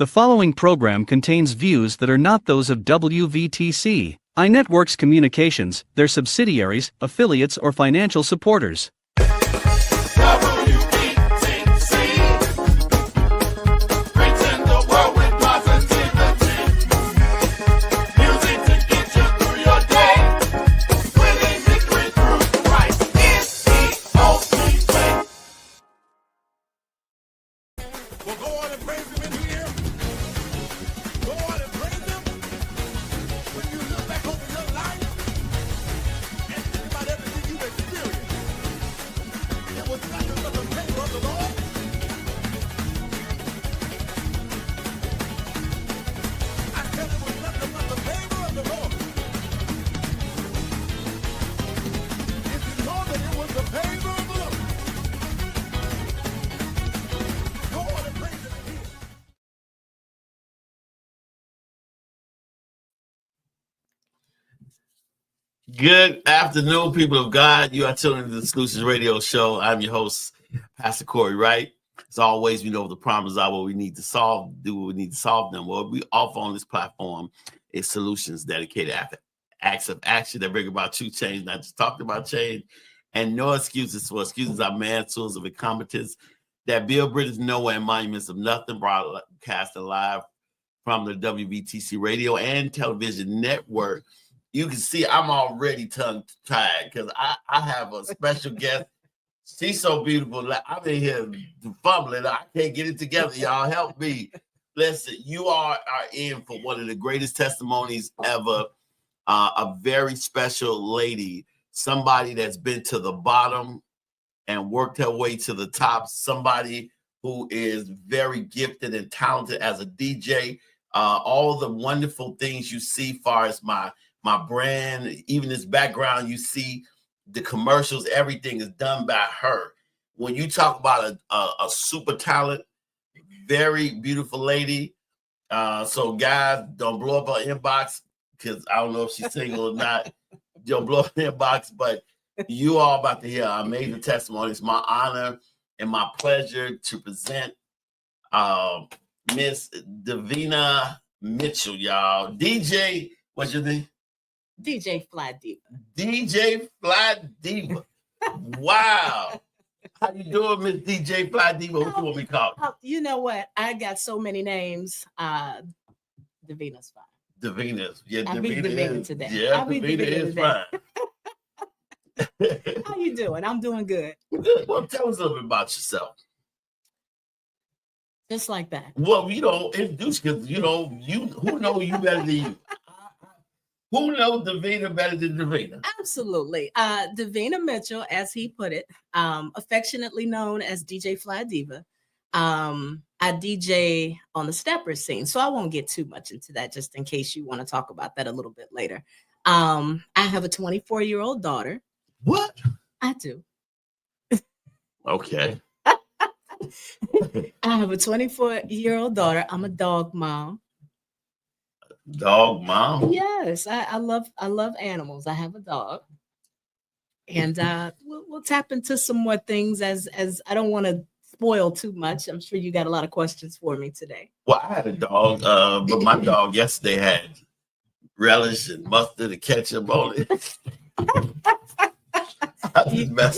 The following program contains views that are not those of WVTC, iNetworks Communications, their subsidiaries, affiliates, or financial supporters. Good afternoon, people of God. You are tuning into the Solutions Radio Show. I'm your host, Pastor Corey Wright. As always, we know the problems are what we need to solve, do what we need to solve them. What we offer on this platform is solutions dedicated after acts of action that bring about true change, not just talking about change, and no excuses for excuses are mantles of incompetence that build bridges nowhere and monuments of nothing, broadcast live from the WBTC radio and television network. You can see I'm already tongue-tied because I have a special guest. She's so beautiful. I'm in here fumbling. I can't get it together. Y'all help me. Listen, you are in for one of the greatest testimonies ever. A very special lady, somebody that's been to the bottom and worked her way to the top, somebody who is very gifted and talented as a DJ. All the wonderful things you see far as my brand, even this background, you see the commercials, everything is done by her. When you talk about a super talent, very beautiful lady. So guys, don't blow up her inbox because I don't know if she's single or not. Don't blow up her inbox, but you all about to hear an amazing testimony. It's my honor and my pleasure to present Miss Davina Mitchell, y'all. DJ, what's your name? DJ Fly Diva. DJ Fly Diva. Wow. How you doing, Miss DJ Fly Diva? What you want me to call? You know what? I got so many names. Davina's fine. Davina's. Yeah, I'll be Davina today. Yeah, I'll be Davina is today. fine. How you doing? I'm doing good. Good. Well, tell us a little bit about yourself. Just like that. Well, introduce because who know you better than you? Who knows Davina better than Davina? Absolutely. Davina Mitchell, as he put it, affectionately known as DJ Fly Diva. I DJ on the stepper scene, so I won't get too much into that just in case you want to talk about that a little bit later. I have a 24-year-old daughter. What? I do. Okay. I have a 24-year-old daughter. I'm a dog mom. Dog mom? Yes, I love animals. I have a dog. And we'll tap into some more things as I don't want to spoil too much. I'm sure you got a lot of questions for me today. Well, I had a dog, but my dog yesterday had relish and mustard and ketchup on it.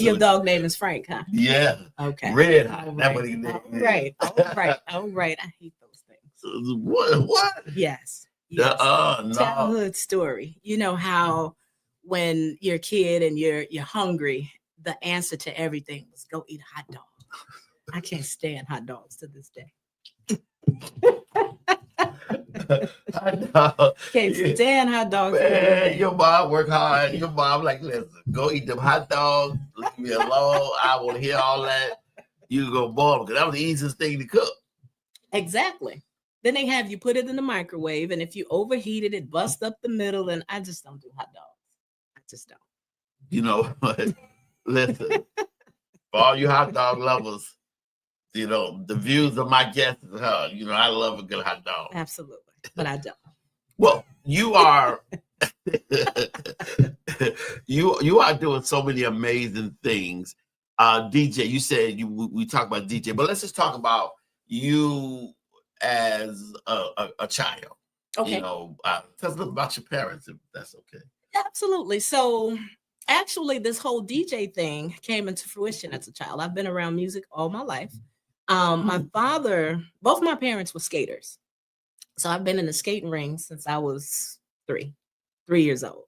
Your dog name is Frank, huh? Yeah. Okay. Red. All That's what he named. right. All right. I hate those things. What? Yes. No. Childhood story. You know how when you're a kid and you're hungry, the answer to everything was go eat a hot dog. I can't stand hot dogs to this day. Can't stand hot dogs. Man, your mom work hard. Your mom like, listen, go eat them hot dogs. Leave me alone. I want to hear all that. You go boil them because that was the easiest thing to cook. Exactly. Then they have you put it in the microwave, and if you overheat it, it busts up the middle, and I just don't do hot dogs. I just don't. You know what? Listen, for all you hot dog lovers, you know, the views of my guests is her. You know, I love a good hot dog. Absolutely. But I don't. Well, you are you are doing so many amazing things. DJ, you said we talk about DJ, but let's just talk about you as a child? Okay. You know, tell us a little about your parents, if that's okay. Absolutely. So actually, this whole DJ thing came into fruition as a child. I've been around music all my life. My father, both my parents were skaters. So I've been in the skating ring since I was 3 years old.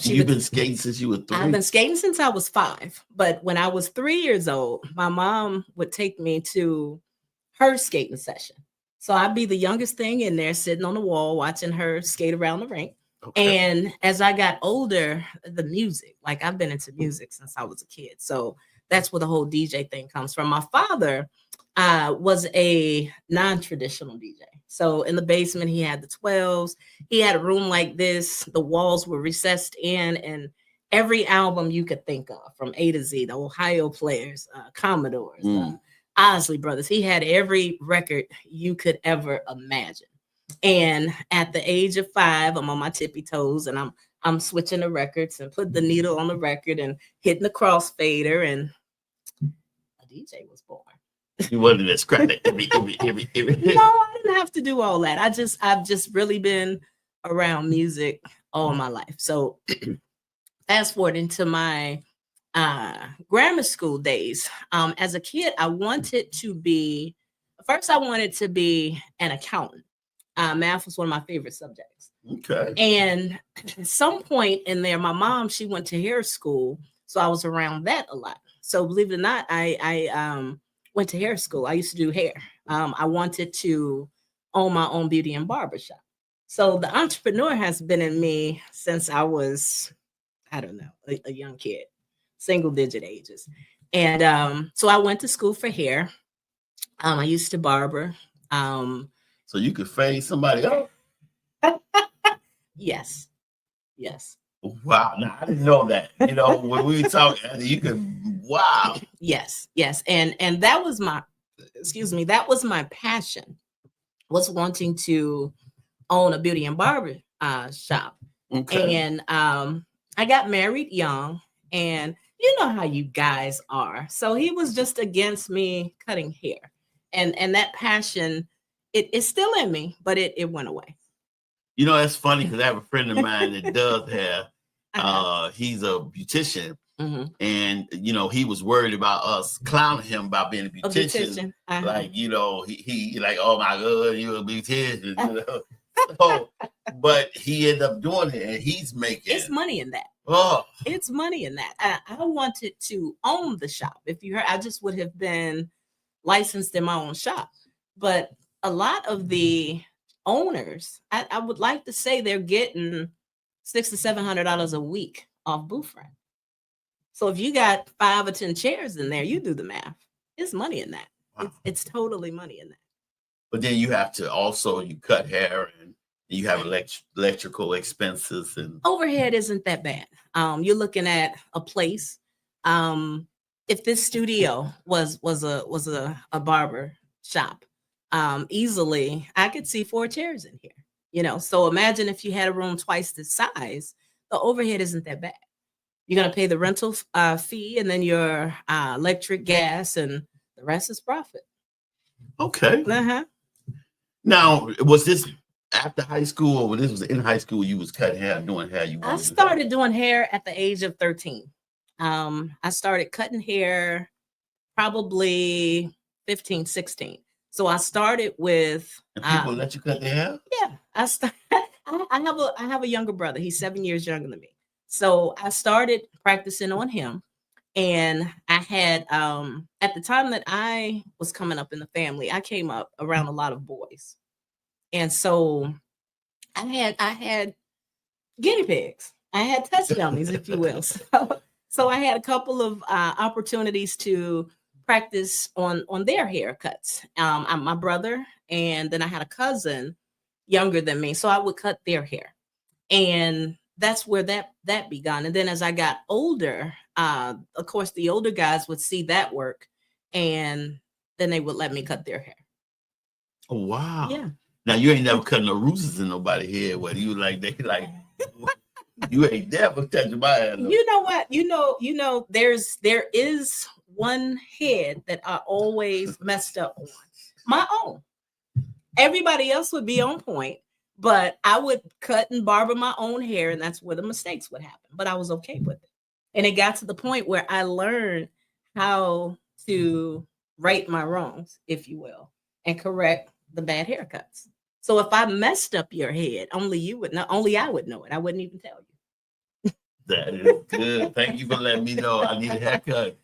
You've been skating since you were 3? I've been skating since I was 5. But when I was 3 years old, my mom would take me to her skating session. So I'd be the youngest thing in there sitting on the wall watching her skate around the rink. Okay. And as I got older, the music, like I've been into music since I was a kid. So that's where the whole DJ thing comes from. My father was a non-traditional DJ. So in the basement, he had the 12s. He had a room like this. The walls were recessed in, and every album you could think of from A to Z, the Ohio Players, Commodores, Osley Brothers. He had every record you could ever imagine. And at the age of 5, I'm on my tippy toes and I'm switching the records and put the needle on the record and hitting the crossfader, and a DJ was born. You wanted to scratch it. No, I didn't have to do all that. I've just really been around music all my life. So fast forward into my grammar school days. As a kid, I wanted to be an accountant. Math was one of my favorite subjects. Okay. And at some point in there, my mom, she went to hair school. So I was around that a lot. So believe it or not, I went to hair school. I used to do hair. I wanted to own my own beauty and barber shop. So the entrepreneur has been in me since I was, I don't know, a young kid, single digit ages. And so I went to school for hair. I used to barber. So you could fade somebody up? Yes. Wow. Now, I didn't know that. You know, when we were talking, you could, wow. Yes. And that was that was my passion, was wanting to own a beauty and barber shop. Okay. And I got married young, and you know how you guys are. So he was just against me cutting hair. And that passion, it's still in me, but it went away. You know, that's funny because I have a friend of mine that does hair. He's a beautician. And, you know, he was worried about us clowning him about being a beautician. Like, you know, he like, oh my God, you're a beautician. You know? So, but he ended up doing it, and he's making. It's money in that. Oh, it's money in that. I wanted to own the shop. If you heard, I just would have been licensed in my own shop. But a lot of the owners, I would like to say they're getting $600 to $700 a week off booth rent. So if you got 5 or 10 chairs in there, you do the math. It's money in that. Wow. It's totally money in that. But then you have to also, you cut hair and you have electrical expenses and overhead isn't that bad. You're looking at a place. If this studio was a barber shop, easily I could see 4 chairs in here. You know, so imagine if you had a room twice the size, the overhead isn't that bad. You're gonna pay the rental fee and then your electric, gas, and the rest is profit. Okay. Now, was this after high school, or when this was in high school, you was cutting hair, doing hair? I started doing hair at the age of 13. I started cutting hair probably 15, 16. So I started with. And people let you cut their hair? Yeah, I have a younger brother. He's 7 years younger than me. So I started practicing on him, and I had at the time that I was coming up in the family, I came up around a lot of boys, and so I had guinea pigs. I had test dummies, if you will. So I had a couple of opportunities to practice on their haircuts. I'm my brother, and then I had a cousin younger than me, so I would cut their hair, and that's where that began. And then as I got older, of course, the older guys would see that work, and then they would let me cut their hair. Oh there. Yeah. Now you ain't never cut no roosters in nobody's head. Whether you like they like you ain't never touched my hair. No. You know what? You know. There is one head that I always messed up on, my own, Everybody else would be on point, but I would cut and barber my own hair, and that's where the mistakes would happen. But I was okay with it. And it got to the point where I learned how to right my wrongs, if you will, and correct the bad haircuts. So if I messed up your head, only you would know, only I would know it. I wouldn't even tell you. That is good. Thank you for letting me know I need a haircut.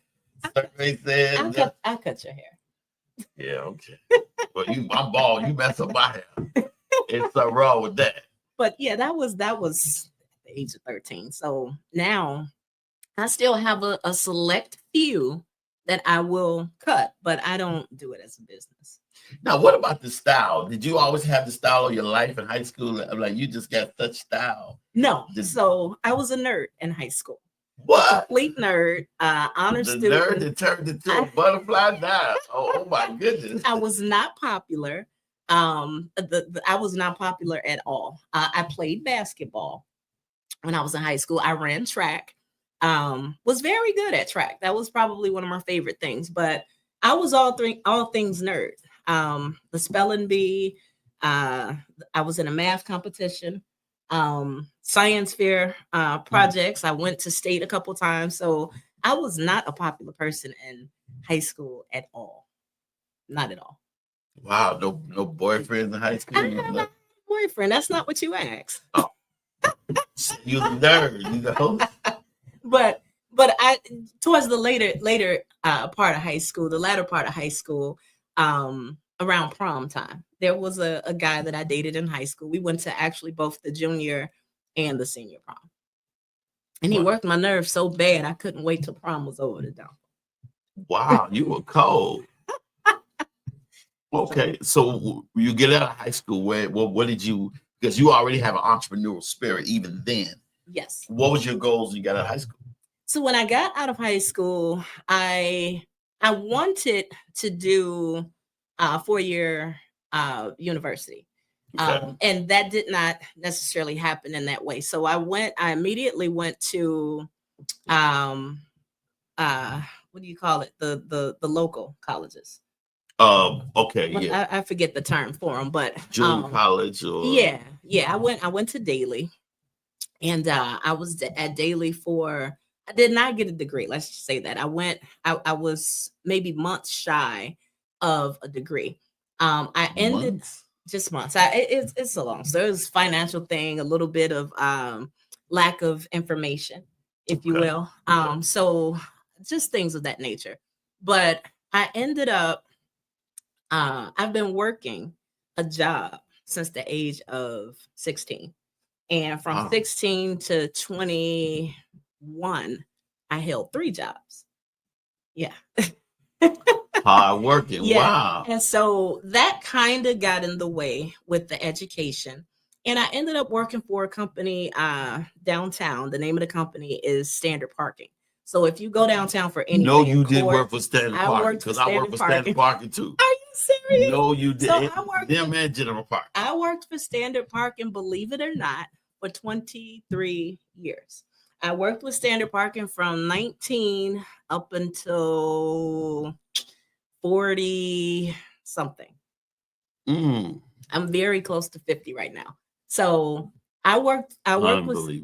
Survey said, I'll cut your hair. yeah, okay. But I'm bald. You mess up my hair. It's something wrong with that. But yeah, that was at the age of 13. So now I still have a select few that I will cut, but I don't do it as a business. Now, what about the style? Did you always have the style of your life in high school? Like you just got such style. No. So I was a nerd in high school. What? Complete nerd, honor The student. nerd that turned into a butterfly now. Oh my goodness. I was not popular. I was not popular at all. I played basketball when I was in high school. I ran track. Was very good at track. That was probably one of my favorite things. But I was all things nerd. The spelling bee. I was in a math competition. Science fair projects. I went to state a couple times. So I was not a popular person in high school at all. Not at all. Wow, no boyfriends in high school. I have a boyfriend. That's not what you asked. Oh. You're the nerd, you know. But I towards the later part of high school, the latter part of high school, around prom time, there was a guy that I dated in high school. We went to actually both the junior and the senior prom. And he worked my nerves so bad I couldn't wait till prom was over to dump. Wow, you were cold. Okay, so you get out of high school. What did you? Because you already have an entrepreneurial spirit even then. Yes. What was your goals when you got out of high school? So when I got out of high school, I wanted to do a 4-year university. Okay. And that did not necessarily happen in that way. So I immediately went to what do you call it? The local colleges. Okay, yeah. I forget the term for them, but junior college or yeah. I went to Daly, and I was at Daly for. I did not get a degree. Let's just say that I was maybe months shy of a degree. I ended months? Just months. It's a long. So it was financial thing, a little bit of lack of information, if you will. So just things of that nature. But I ended up. I've been working a job since the age of 16. And from 16 to 21, I held 3 jobs. Yeah. Hard working. Yeah. Wow. And so that kind of got in the way with the education. And I ended up working for a company downtown. The name of the company is Standard Parking. So if you go downtown for anything, no, you did work for Standard Parking because I worked for Standard Parking too. Are you serious? No, you did. So I worked them and General Park. I worked for Standard Parking, believe it or not, for 23 years. I worked with Standard Parking from 19 up until 40 something. I'm very close to 50 right now. So I worked with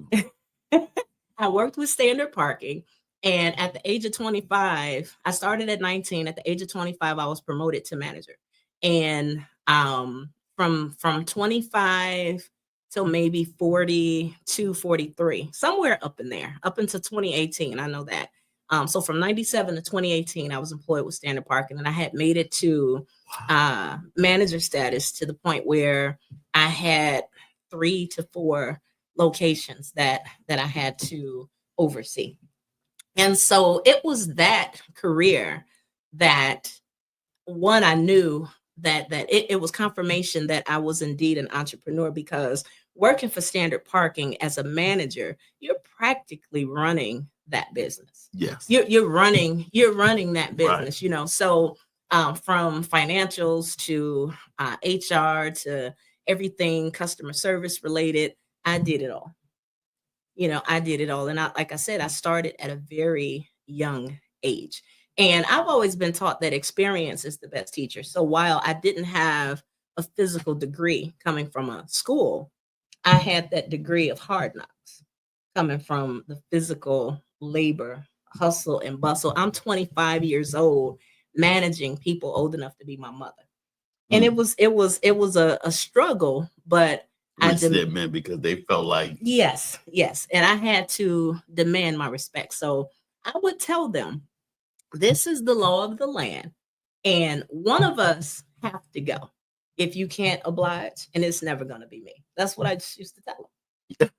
I worked with Standard Parking. And at the age of 25, I started at 19. At the age of 25, I was promoted to manager. And from 25 till maybe 42, 43, somewhere up in there, up until 2018. I know that. So from 97 to 2018, I was employed with Standard Parking, and I had made it to manager status to the point where I had 3 to 4 locations that I had to oversee. And so it was that career that I knew that it was confirmation that I was indeed an entrepreneur, because working for Standard Parking as a manager, you're practically running that business. Yes. You're running that business, Right. you know. So from financials to HR to everything customer service related, I did it all. I did it all. And like I said, I started at a very young age. And I've always been taught that experience is the best teacher. So while I didn't have a physical degree coming from a school, I had that degree of hard knocks coming from the physical labor, hustle and bustle. I'm 25 years old, managing people old enough to be my mother. And it was a struggle, but Resentment because they felt like yes, and I had to demand my respect. So I would tell them, this is the law of the land, and one of us have to go. If you can't oblige, and it's never going to be me. That's what I just used to tell them.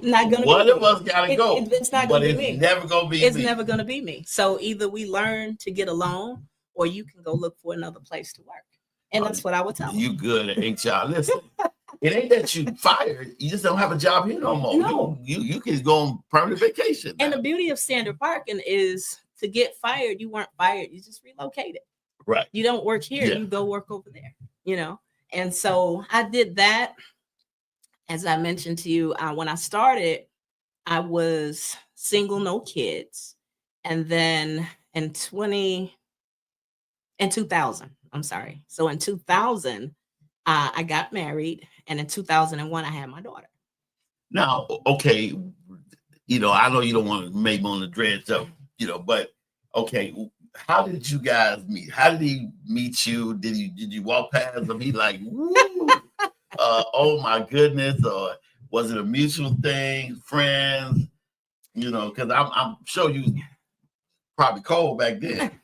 Not gonna one be of me. us gotta go. It's not but gonna it's be me. never gonna be It's me. never gonna be me. So either we learn to get along, or you can go look for another place to work. And that's what I would tell them. You good at HR. Listen, it ain't that you fired. You just don't have a job here no more. No. You can go on permanent vacation now. And the beauty of standard parking is, to get fired, you weren't fired. You just relocated. Right. You don't work here. Yeah. You go work over there. You know. And so I did that. As I mentioned to you, when I started, I was single, no kids. And then in 2000, I'm sorry. So in 2000, I got married. And in 2001, I had my daughter. Now, okay, I know you don't want to make on the dreads up, but okay, how did you guys meet? How did he meet you? Did you walk past him? He like, woo, oh my goodness, or was it a mutual thing, friends? Because I'm sure you was probably cold back then.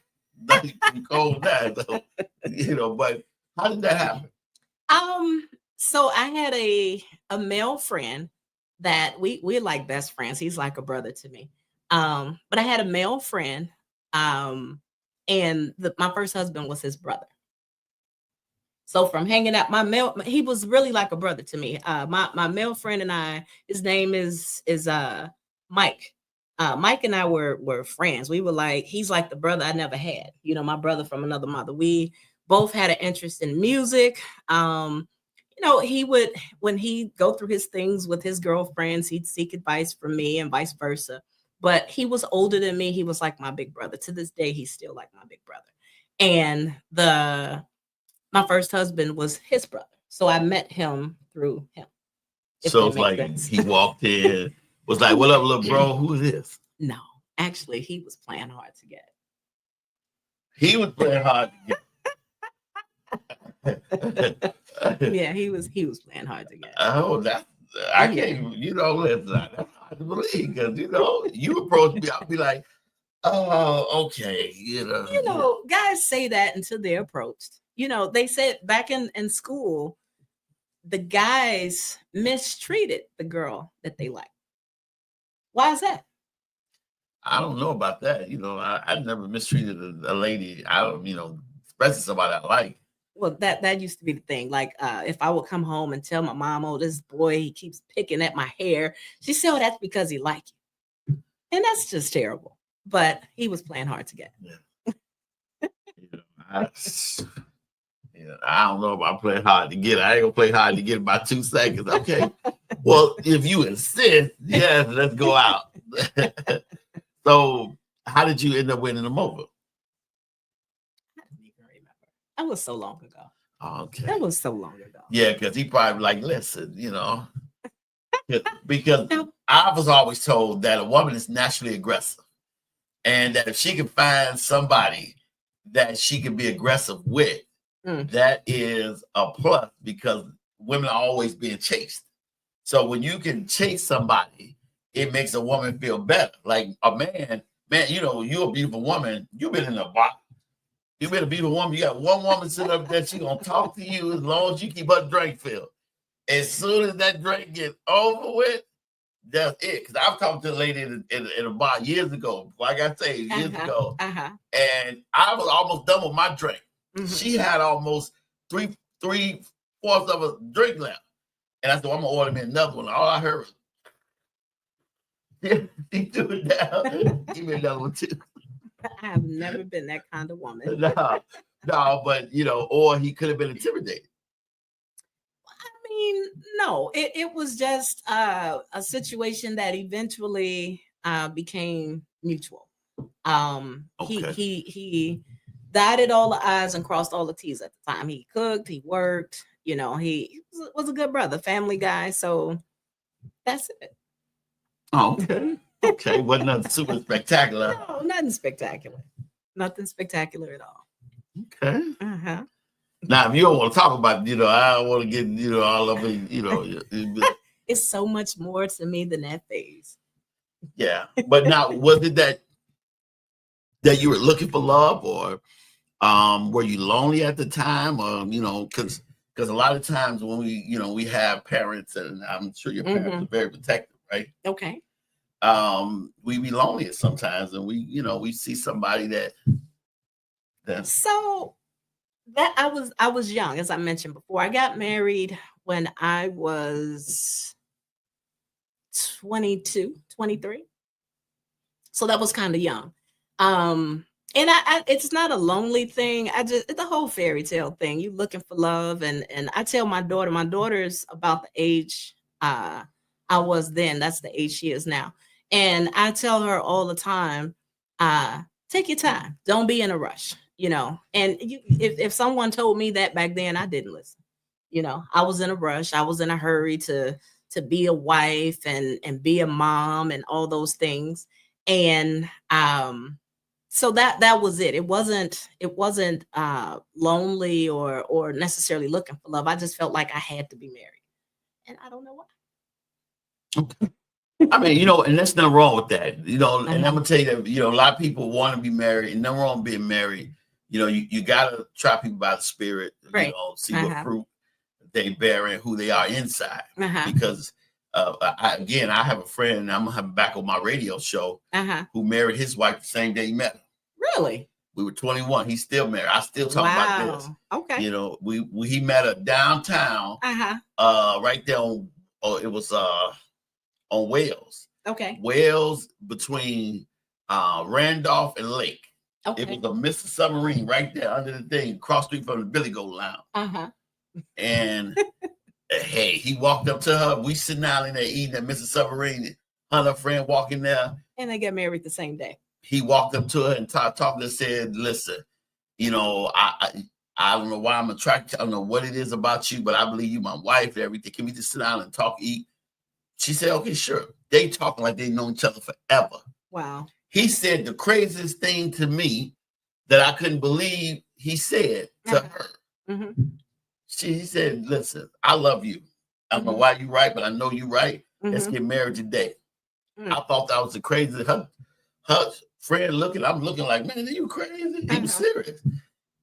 You cold now, so, but how did that happen? So I had a male friend that we're like best friends. He's like a brother to me. But I had a male friend, and my first husband was his brother. So from hanging out, he was really like a brother to me. My male friend and I, his name is Mike. Mike and I were friends. We were like, he's like the brother I never had. My brother from another mother. We both had an interest in music. He would, when he'd go through his things with his girlfriends, he'd seek advice from me and vice versa. But he was older than me. He was like my big brother. To this day, he's still like my big brother. And my first husband was his brother. So I met him through him. So it's like sense. He walked in, was like, what up, little bro? Who is this? No, actually, he was playing hard to get. He was playing hard to get. Yeah, he was playing hard to get. Oh, I can't, listen, that's hard to believe, because, you approach me, I'll be like, oh, okay, guys say that until they're approached. They said back in school, the guys mistreated the girl that they liked. Why is that? I don't know about that. I never mistreated a lady. I don't, especially somebody I like. Well, that used to be the thing. Like, if I would come home and tell my mom, oh, this boy, he keeps picking at my hair. She said, oh, that's because he likes you. And that's just terrible. But he was playing hard to get. Yeah. I don't know about playing hard to get. I ain't gonna play hard to get about 2 seconds. Okay. Well, if you insist, yes, let's go out. So, how did you end up winning them over? I don't even remember. That was so long ago. Okay. That was so long ago. Yeah, because he probably like, listen, because I was always told that a woman is naturally aggressive, and that if she can find somebody that she can be aggressive with, that is a plus, because women are always being chased. So when you can chase somebody, it makes a woman feel better. Like a man, you're a beautiful woman. You've been in a bar. You've been a beautiful woman. You got one woman sitting up there, she's going to talk to you as long as you keep her drink filled. As soon as that drink gets over with, that's it. Because I've talked to a lady in a bar years ago, like I say, years ago, and I was almost done with my drink. Mm-hmm. She had almost three-fourths of a drink left. And I said, well, I'm going to order me another one. All I heard was, she threw it down. Give me another one, too. I have never been that kind of woman. No, but, or he could have been intimidated. I mean, no, it was just a situation that eventually became mutual. Okay. He dotted all the I's and crossed all the T's at the time. He cooked, he worked, you know, he was a good brother, family guy. So that's it. Oh, okay. Okay. Wasn't nothing super spectacular. No, nothing spectacular. Nothing spectacular at all. Okay. Uh-huh. Now, if you don't want to talk about, you know, I don't want to get, you know, all of it, you know. It's so much more to me than that phase. Yeah. But now, was it that you were looking for love, or were you lonely at the time, or, you know, because a lot of times when we, you know, we have parents, and I'm sure your parents are very protective, right? Okay. We be lonely sometimes, and we, you know, we see somebody that. So that I was young, as I mentioned before. I got married when I was 22, 23. So that was kind of young. And I it's not a lonely thing. It's the whole fairy tale thing. You looking for love, and I tell my daughter's about the age I was then. That's the age she is now. And I tell her all the time, take your time. Don't be in a rush, you know. And if someone told me that back then, I didn't listen. You know, I was in a rush. I was in a hurry to be a wife and be a mom and all those things. And so that was it. It wasn't lonely or necessarily looking for love. I just felt like I had to be married, and I don't know why. Okay. I mean, you know, and there's nothing wrong with that, you know. And I'm gonna tell you that, you know, a lot of people want to be married, and nothing wrong with being married. You know, you gotta try people by the spirit, Right. you know, see what fruit they bear and who they are inside. Because I have a friend, and I'm gonna have him back on my radio show, who married his wife the same day he met her. Really? We were 21. He's still married. I still talk about this. Okay. You know, he met her downtown, right there on, it was on Wales. Okay. Wales between Randolph and Lake. Okay. It was a Mr. Submarine right there under the thing, cross street from the Billy Goat Lounge. And hey, he walked up to her. We sitting down in there eating at Mr. Submarine. Her friend walking there. And they got married the same day. He walked up to her and talked to her, said, listen, you know, I don't know why I'm attracted. I don't know what it is about you, but I believe you my wife and everything. Can we just sit down and talk, eat? She said, okay, sure. They talking like they know each other forever. Wow. He said the craziest thing to me that I couldn't believe he said to her. He said, listen, I love you. I don't know why you right, but I know you right. Let's get married today. I thought that was the craziest. Her friend I'm looking like, man, are you crazy? He was serious.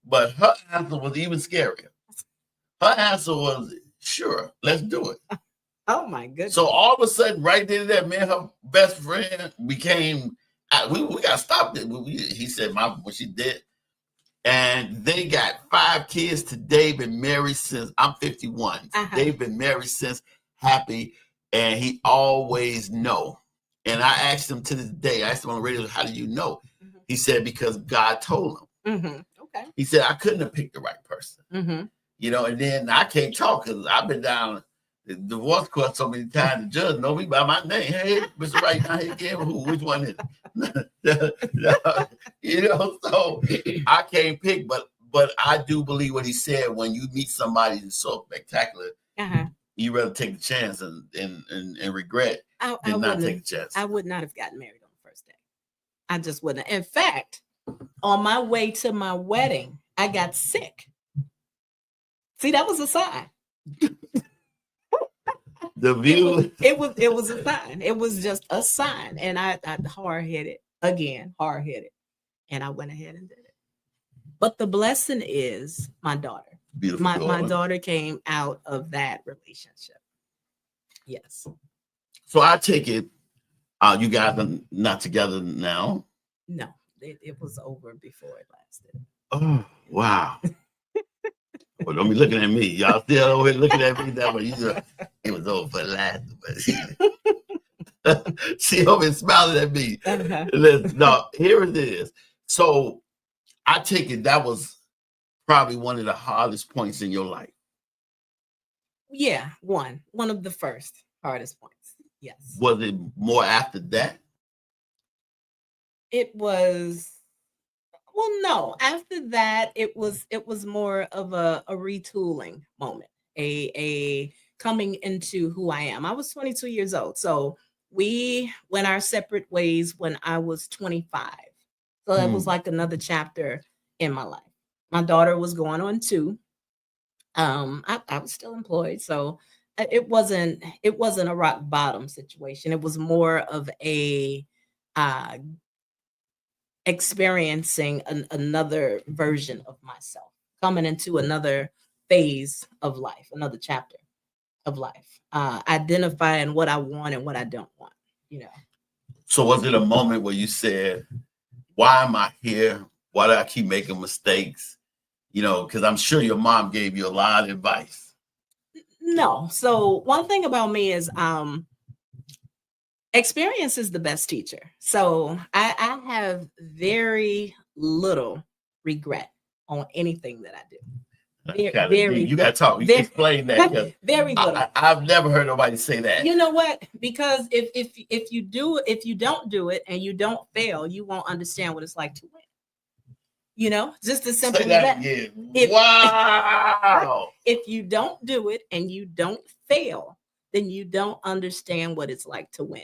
But her answer was even scarier. Her answer was, sure, let's do it. Oh my goodness. So all of a sudden, right there, that man, her best friend became, we got to stop it. He said, when she did. And they got 5 kids today, been married since, I'm 51. They've been married since, happy, and he always know. And I asked him to this day, I asked him on the radio, how do you know? He said, because God told him. Okay. He said, I couldn't have picked the right person. You know, and then I can't talk because I've been down the divorce court so many times. The judge know me by my name. Hey, Mr. Right now, hey, again, which one is it? You know, so I can't pick, but I do believe what he said. When you meet somebody that's so spectacular, you rather take the chance and regret than not take the chance. I would not have gotten married on the first day. I just wouldn't. In fact, on my way to my wedding, I got sick. See, that was a sign. The view. It was a sign. It was just a sign. And I hard-headed, and I went ahead and did it. But the blessing is my daughter. Beautiful. My daughter came out of that relationship. Yes. So I take it, you guys are not together now? No, it was over before it lasted. Oh, wow. Well, don't be looking at me. Y'all still over here looking at me that way. It was over for last. She over here smiling at me. No, here it is. So I take it that was probably one of the hardest points in your life. Yeah, one of the first hardest points. Yes. Was it more after that? It was Well, no. After that, it was more of a retooling moment, a coming into who I am. I was 22 years old, so we went our separate ways when I was 25. So that was Hmm. like another chapter in my life. My daughter was going on 2. I was still employed, so it wasn't a rock bottom situation. It was more of a uh experiencing another version of myself, coming into another phase of life, another chapter of life, identifying what I want and what I don't want, you know. So was it a moment where you said, why am I here? Why do I keep making mistakes? You know, because I'm sure your mom gave you a lot of advice. No. So one thing about me is experience is the best teacher. So I have very little regret on anything that I do. That's kind of deep. You got to talk. You very, explain that because very little. I've never heard nobody say that. You know what? Because if you do if you don't do it and you don't fail, you won't understand what it's like to win. You know, just as simple Say as that that. again. If, Wow. if you don't do it and you don't fail, then you don't understand what it's like to win.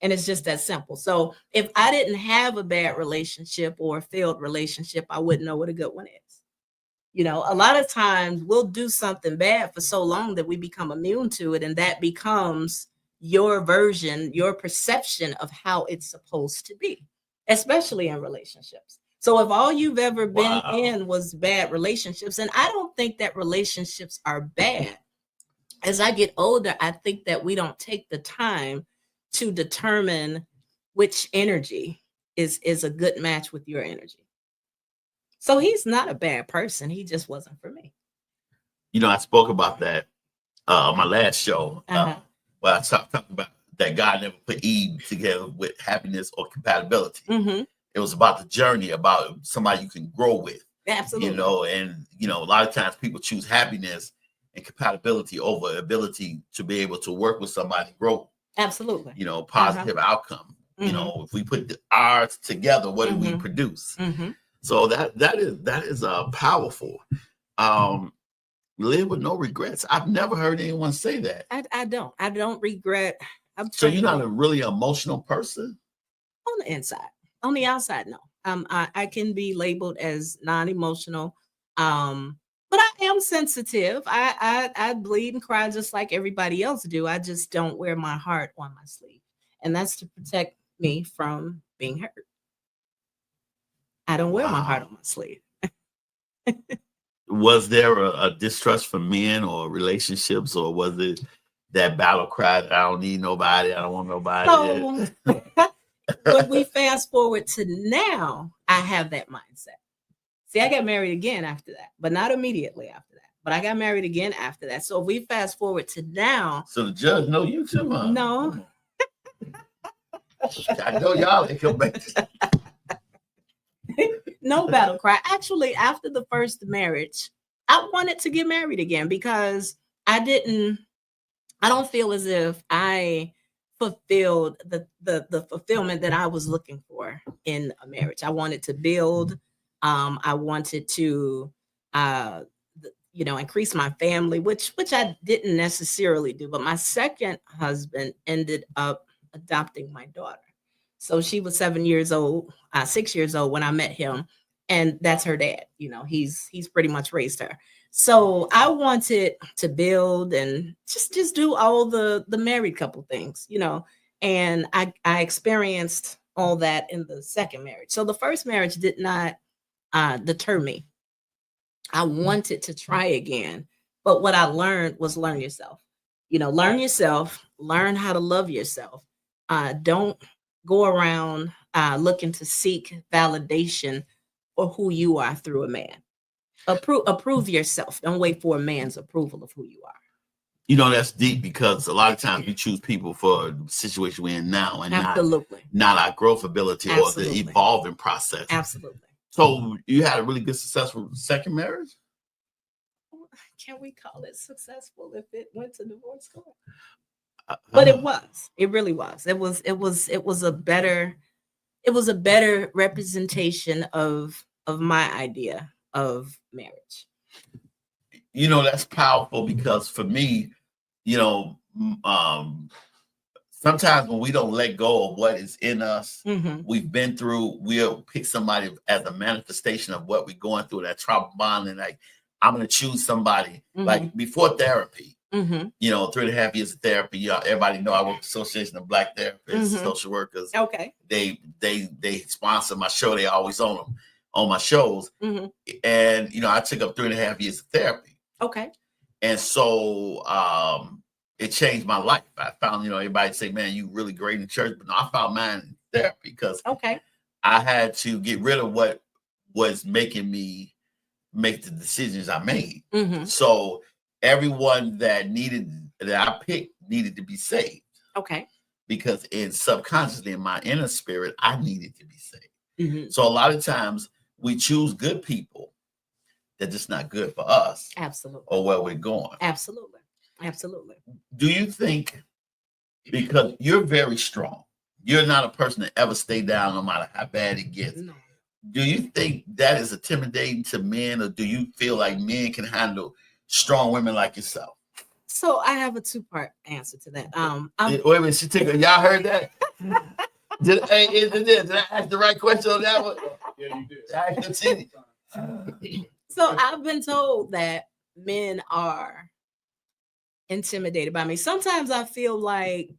And it's just that simple. So if I didn't have a bad relationship or a failed relationship, I wouldn't know what a good one is. You know, a lot of times we'll do something bad for so long that we become immune to it, and that becomes your version, your perception of how it's supposed to be, especially in relationships. So if all you've ever been Wow. in was bad relationships, and I don't think that relationships are bad. As I get older, I think that we don't take the time to determine which energy is a good match with your energy. So he's not a bad person. He just wasn't for me. You know, I spoke about that on my last show Uh-huh. where I talked about that God never put Eve together with happiness or compatibility. Mm-hmm. It was about the journey, about somebody you can grow with. Absolutely. You know, and you know, a lot of times people choose happiness and compatibility over ability to be able to work with somebody and grow. Absolutely. You know, positive outcome. Mm-hmm. You know, if we put the ours together, what do we Mm-hmm. produce? Mm-hmm. So that is powerful. Live with no regrets. I've never heard anyone say that. I don't regret. So you're not a really emotional person? On the inside. On the outside, no. I can be labeled as non-emotional. But I am sensitive. I bleed and cry just like everybody else do. I just don't wear my heart on my sleeve. And that's to protect me from being hurt. I don't wear my heart on my sleeve. Was there a distrust for men or relationships, or was it that battle cry that I don't need nobody, I don't want nobody? So when we fast forward to now, I have that mindset. See, I got married again after that, but not immediately after that. But I got married again after that. So if we fast forward to now. So the judge know you too, huh? No. I know y'all ain't come back. No battle cry. Actually, after the first marriage, I wanted to get married again because I don't feel as if I fulfilled the fulfillment that I was looking for in a marriage. I wanted to build. I wanted to increase my family, which I didn't necessarily do. But my second husband ended up adopting my daughter. So she was 6 years old when I met him, and that's her dad. You know, he's pretty much raised her. So I wanted to build and just do all the married couple things, you know, and I experienced all that in the second marriage. So the first marriage did not deter me. I wanted to try again, but what I learned was learn yourself. You know, learn yourself, learn how to love yourself. Don't go around looking to seek validation for who you are through a man. Approve yourself. Don't wait for a man's approval of who you are. You know, that's deep because a lot of times we choose people for the situation we're in now and Absolutely. not our growth ability Absolutely. or the evolving process. Absolutely. So you had a really good, successful second marriage? Can we call it successful if it went to divorce court? But it was. It really was. It was a better representation of my idea of marriage. You know, that's powerful because for me, you know, sometimes when we don't let go of what is in us, we've been through, we'll pick somebody as a manifestation of what we're going through, that trauma bond. And like, I'm going to choose somebody like before therapy, you know, 3.5 years of therapy. Y'all, everybody know I work with the Association of Black Therapists, Social Workers. Okay. They sponsor my show. They always on them on my shows. And, you know, I took up 3.5 years of therapy. Okay. And so, it changed my life. I found, you know, everybody say, man, you really great in church, but no, I found mine in therapy because I had to get rid of what was making me make the decisions I made. So everyone that I picked needed to be saved. Okay. Because subconsciously in my inner spirit, I needed to be saved. So a lot of times we choose good people that just not good for us. Absolutely. Or where we're going. Absolutely. Absolutely. Do you think, because you're very strong, you're not a person that ever stay down no matter how bad it gets. No. Do you think that is intimidating to men, or do you feel like men can handle strong women like yourself? So I have a 2-part answer to that. Wait a minute, y'all heard that? Did I ask the right question on that one? Yeah, you did. So I've been told that men are intimidated by me. Sometimes I feel like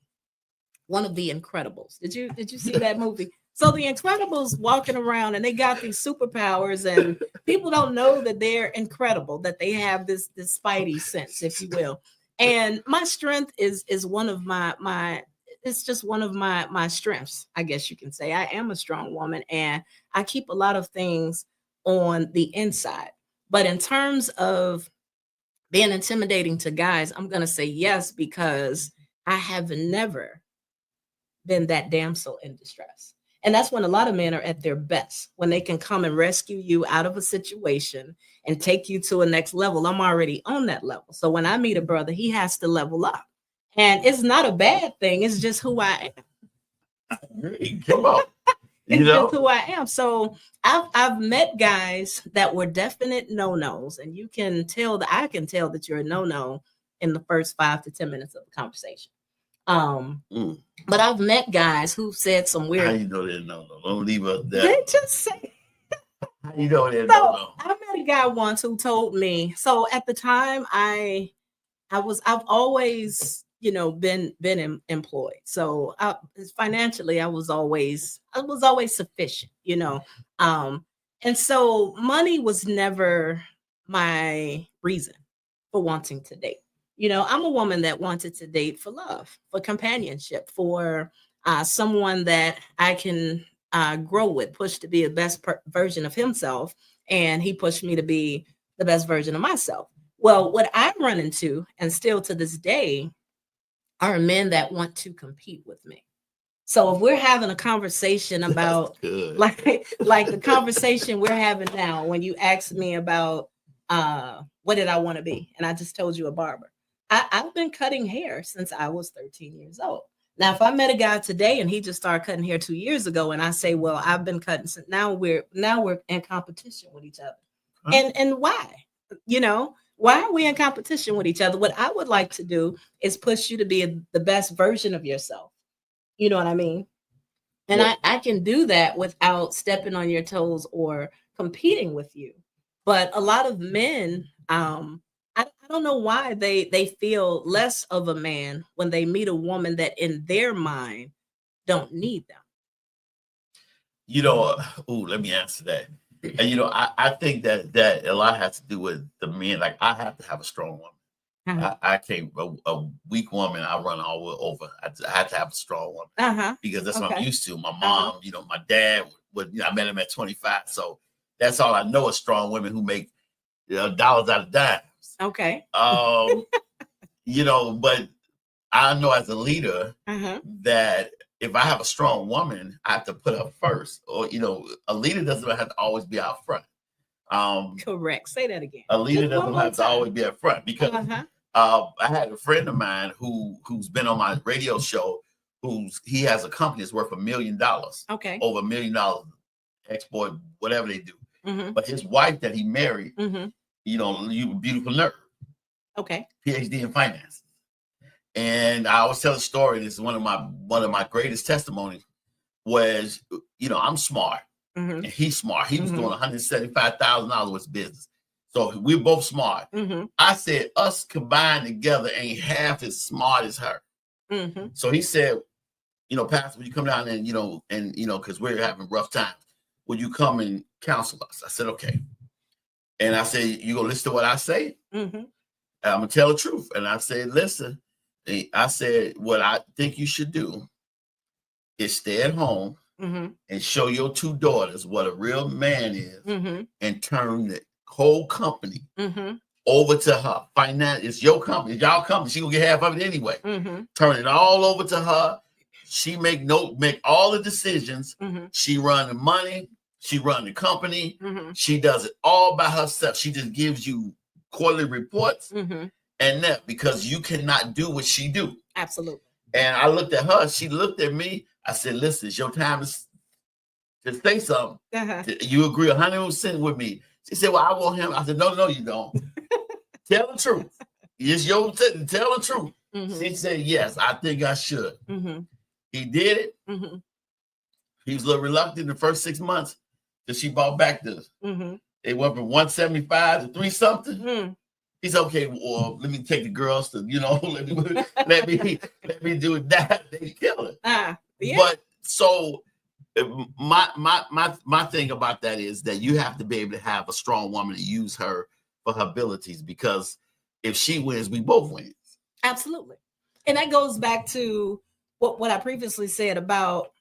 one of the Incredibles. Did you see that movie? So the Incredibles walking around and they got these superpowers, and people don't know that they're incredible, that they have this spidey sense, if you will. And my strength is one of my it's just one of my strengths, I guess you can say. I am a strong woman and I keep a lot of things on the inside. But in terms of being intimidating to guys, I'm going to say yes, because I have never been that damsel in distress. And that's when a lot of men are at their best, when they can come and rescue you out of a situation and take you to a next level. I'm already on that level. So when I meet a brother, he has to level up. And it's not a bad thing. It's just who I am. Come on. It's just who I am. So I've met guys that were definite no-nos, and you can tell that I can tell that you're a no-no in the first 5 to 10 minutes of the conversation. But I've met guys who said some weird. How you know they're no-no? Don't leave us there. They just say. How you know they're no-no? I met a guy once who told me. So at the time, I've always, been employed. So financially, I was always sufficient, and so money was never my reason for wanting to date. I'm a woman that wanted to date for love, for companionship, for someone that I can grow with, push to be the best version of himself, and he pushed me to be the best version of myself. Well, what I run into, and still to this day, are men that want to compete with me. So if we're having a conversation about like the conversation we're having now, when you asked me about what did I want to be, and I just told you a barber. I've been cutting hair since I was 13 years old. Now, if I met a guy today and he just started cutting hair 2 years ago, and I say, well, I've been cutting since now we're in competition with each other. Huh? And why? Why are we in competition with each other? What I would like to do is push you to be the best version of yourself. You know what I mean? And yeah. I can do that without stepping on your toes or competing with you. But a lot of men, I don't know why they feel less of a man when they meet a woman that in their mind don't need them. Let me answer that. And I think that a lot has to do with the men. Like, I have to have a strong woman. Uh-huh. I can't a weak woman. I run all over. I have to have a strong woman because that's what I'm used to. My mom, my dad. I met him at 25, so that's all I know is strong women who make dollars out of dimes. Okay. But I know as a leader that if I have a strong woman, I have to put her first. Or, a leader doesn't have to always be out front. Correct. Say that again. A leader doesn't have to always be out front because I had a friend of mine who's been on my radio show. He has a company that's worth $1 million. Okay. Over $1 million export, whatever they do. but his wife that he married, you beautiful nerd. Okay. PhD in finance. And I always tell a story. This is one of my greatest testimonies. Was I'm smart and he's smart. He was doing $175,000 worth of business, so we're both smart. I said us combined together ain't half as smart as her. So he said, Pastor, will you come down and because we're having rough times, will you come and counsel us? I said okay, and I said you gonna listen to what I say. I'm gonna tell the truth, and I said listen. I said, what I think you should do is stay at home and show your two daughters what a real man is and turn the whole company over to her. Finance, it's your company, it's y'all company. She gonna get half of it anyway. Turn it all over to her. She make all the decisions. She run the money. She run the company. She does it all by herself. She just gives you quarterly reports. And that because you cannot do what she do. Absolutely. And I looked at her. She looked at me. I said, listen, it's your time to say something. You agree 100% with me. She said, well, I want him. I said, no, you don't. Tell the truth. It's your tell the truth. She said, yes, I think I should. He did it. He was a little reluctant the first 6 months till she bought back the. It went from 175 to 3 something. He's okay. Well, let me take the girls to, let me do that. They kill it. Yeah. But so my thing about that is that you have to be able to have a strong woman to use her for her abilities, because if she wins, we both win. Absolutely. And that goes back to what I previously said about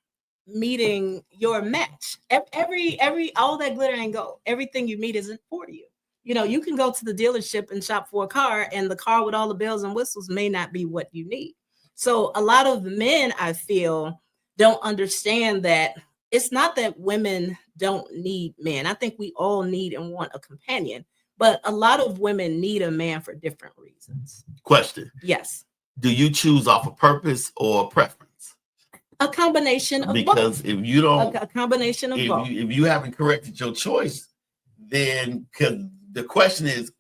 meeting your match. Every all that glitter ain't gold. Everything you meet isn't for you. You can go to the dealership and shop for a car, and the car with all the bells and whistles may not be what you need. So a lot of men, I feel, don't understand that it's not that women don't need men. I think we all need and want a companion, but a lot of women need a man for different reasons. Question. Yes. Do you choose off of purpose or preference? A combination of because both. If you don't, a combination of both. If you haven't corrected your choice, then because the question is,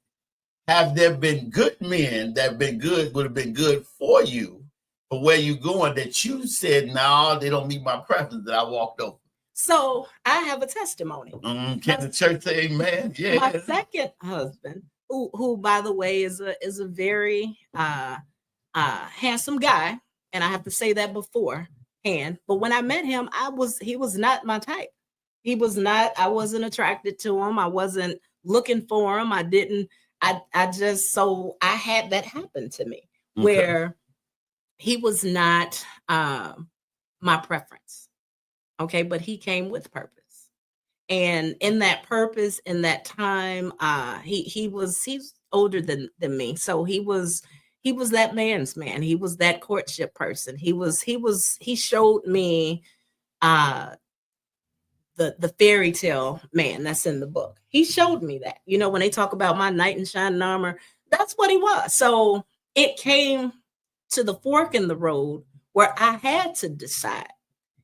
have there been good men that would have been good for you, for where you going, that you said, no, they don't meet my preference, that I walked over? So I have a testimony. Can the church say amen? Yeah. My second husband, who by the way is a very handsome guy, and I have to say that beforehand. But when I met him, he was not my type. He was not. I wasn't attracted to him. I wasn't looking for him. I had that happen to me where he was not my preference. Okay, but he came with purpose, and in that purpose, in that time, he's older than me, so he was that man's man. He was that courtship person. He showed me the fairy tale man that's in the book. He showed me that. When they talk about my knight in shining armor, that's what he was. So it came to the fork in the road where I had to decide.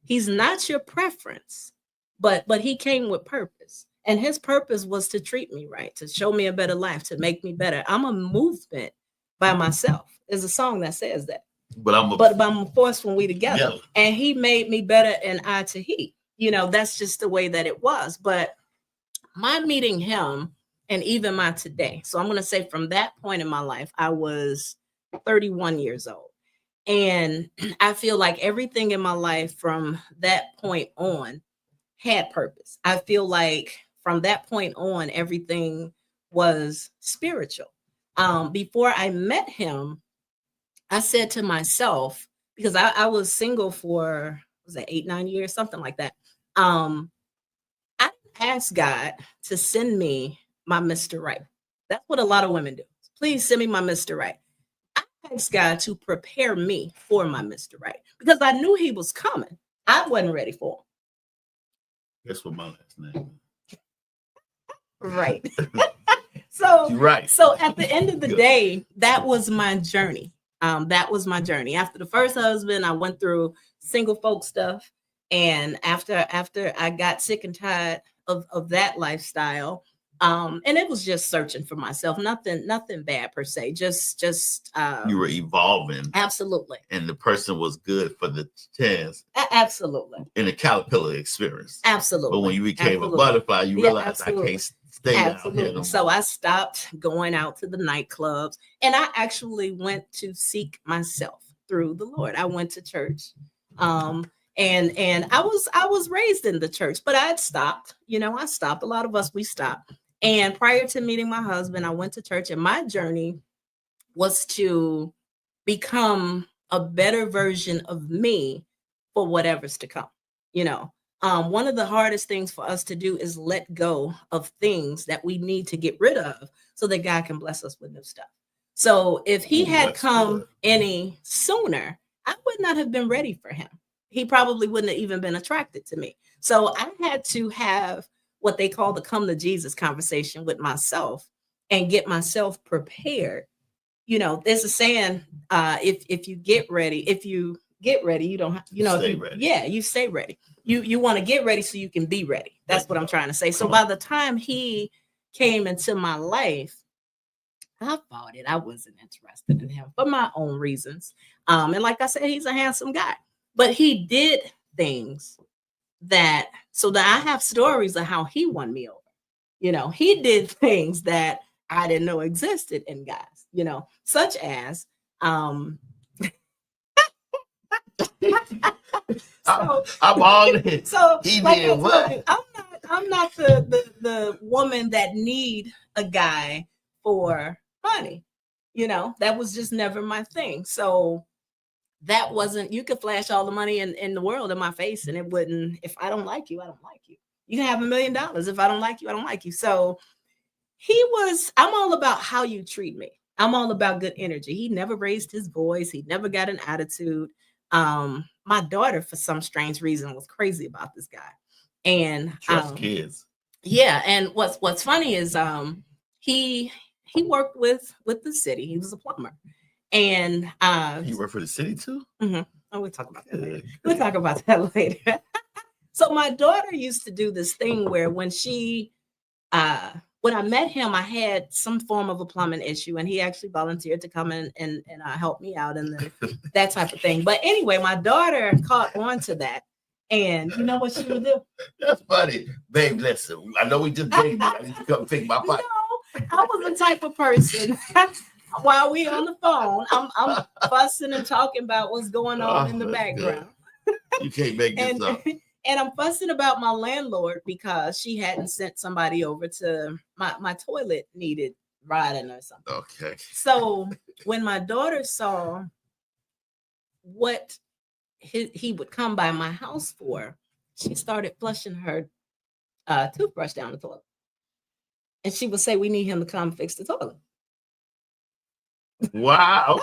He's not your preference, but he came with purpose. And his purpose was to treat me right, to show me a better life, to make me better. I'm a movement by myself. There's a song that says that. But I'm a force when we together. Yeah. And he made me better and I to he. That's just the way that it was. But my meeting him and even my today. So I'm going to say from that point in my life, I was 31 years old. And I feel like everything in my life from that point on had purpose. I feel like from that point on, everything was spiritual. Before I met him, I said to myself, because I was single for, was that 8-9 years, something like that. I asked God to send me my Mr. Right. That's what a lot of women do. Please send me my Mr. Right. I asked God to prepare me for my Mr. Right because I knew he was coming. I wasn't ready for him. That's what my last name is. Right. So, right. So at the end of the day, that was my journey. That was my journey. After the first husband, I went through single folk stuff. And after I got sick and tired of that lifestyle. And it was just searching for myself. Nothing bad per se. Just you were evolving. Absolutely. And the person was good for the chance. Absolutely. In the caterpillar experience. Absolutely. But when you became a butterfly, you realized I can't stay out here. No so I stopped going out to the nightclubs, and I actually went to seek myself through the Lord. I went to church. And I was raised in the church, but I had stopped. I stopped. A lot of us, we stopped. And prior to meeting my husband, I went to church, and my journey was to become a better version of me for whatever's to come. One of the hardest things for us to do is let go of things that we need to get rid of so that God can bless us with new stuff. So if he had come any sooner, I would not have been ready for him. He probably wouldn't have even been attracted to me. So I had to have what they call the come to Jesus conversation with myself and get myself prepared. There's a saying, if you get ready, you don't, stay ready. Yeah, you stay ready. You want to get ready so you can be ready. That's what I'm trying to say. So by the time he came into my life, I thought I wasn't interested in him for my own reasons. And like I said, he's a handsome guy, but he did things so that I have stories of how he won me over. He did things that I didn't know existed in guys, such as, I'm all in. So he like did what? I'm not the woman that need a guy for money. That was just never my thing. So that wasn't, you could flash all the money in the world in my face and it wouldn't, if I don't like you, I don't like you. You can have $1 million. If I don't like you, I don't like you. So I'm all about how you treat me. I'm all about good energy. He never raised his voice. He never got an attitude. My daughter, for some strange reason, was crazy about this guy. And trust kids. Yeah. And what's funny is he worked with the city. He was a plumber. And he worked for the city too? Mm-hmm. Oh, we'll talk about that later. We'll talk about that later. So my daughter used to do this thing where when I met him, I had some form of a plumbing issue, and he actually volunteered to come in and help me out and that type of thing. But anyway, my daughter caught on to that. And you know what she would do? That's funny. Babe, listen, I know we just dated. I need to come pick my pocket. I was the type of person, while we on the phone, I'm fussing and talking about what's going on in the background. You can't make this up. And I'm fussing about my landlord because she hadn't sent somebody over to my toilet needed riding or something. Okay. So when my daughter saw what he would come by my house for, she started flushing her toothbrush down the toilet. And she would say, we need him to come fix the toilet. Wow.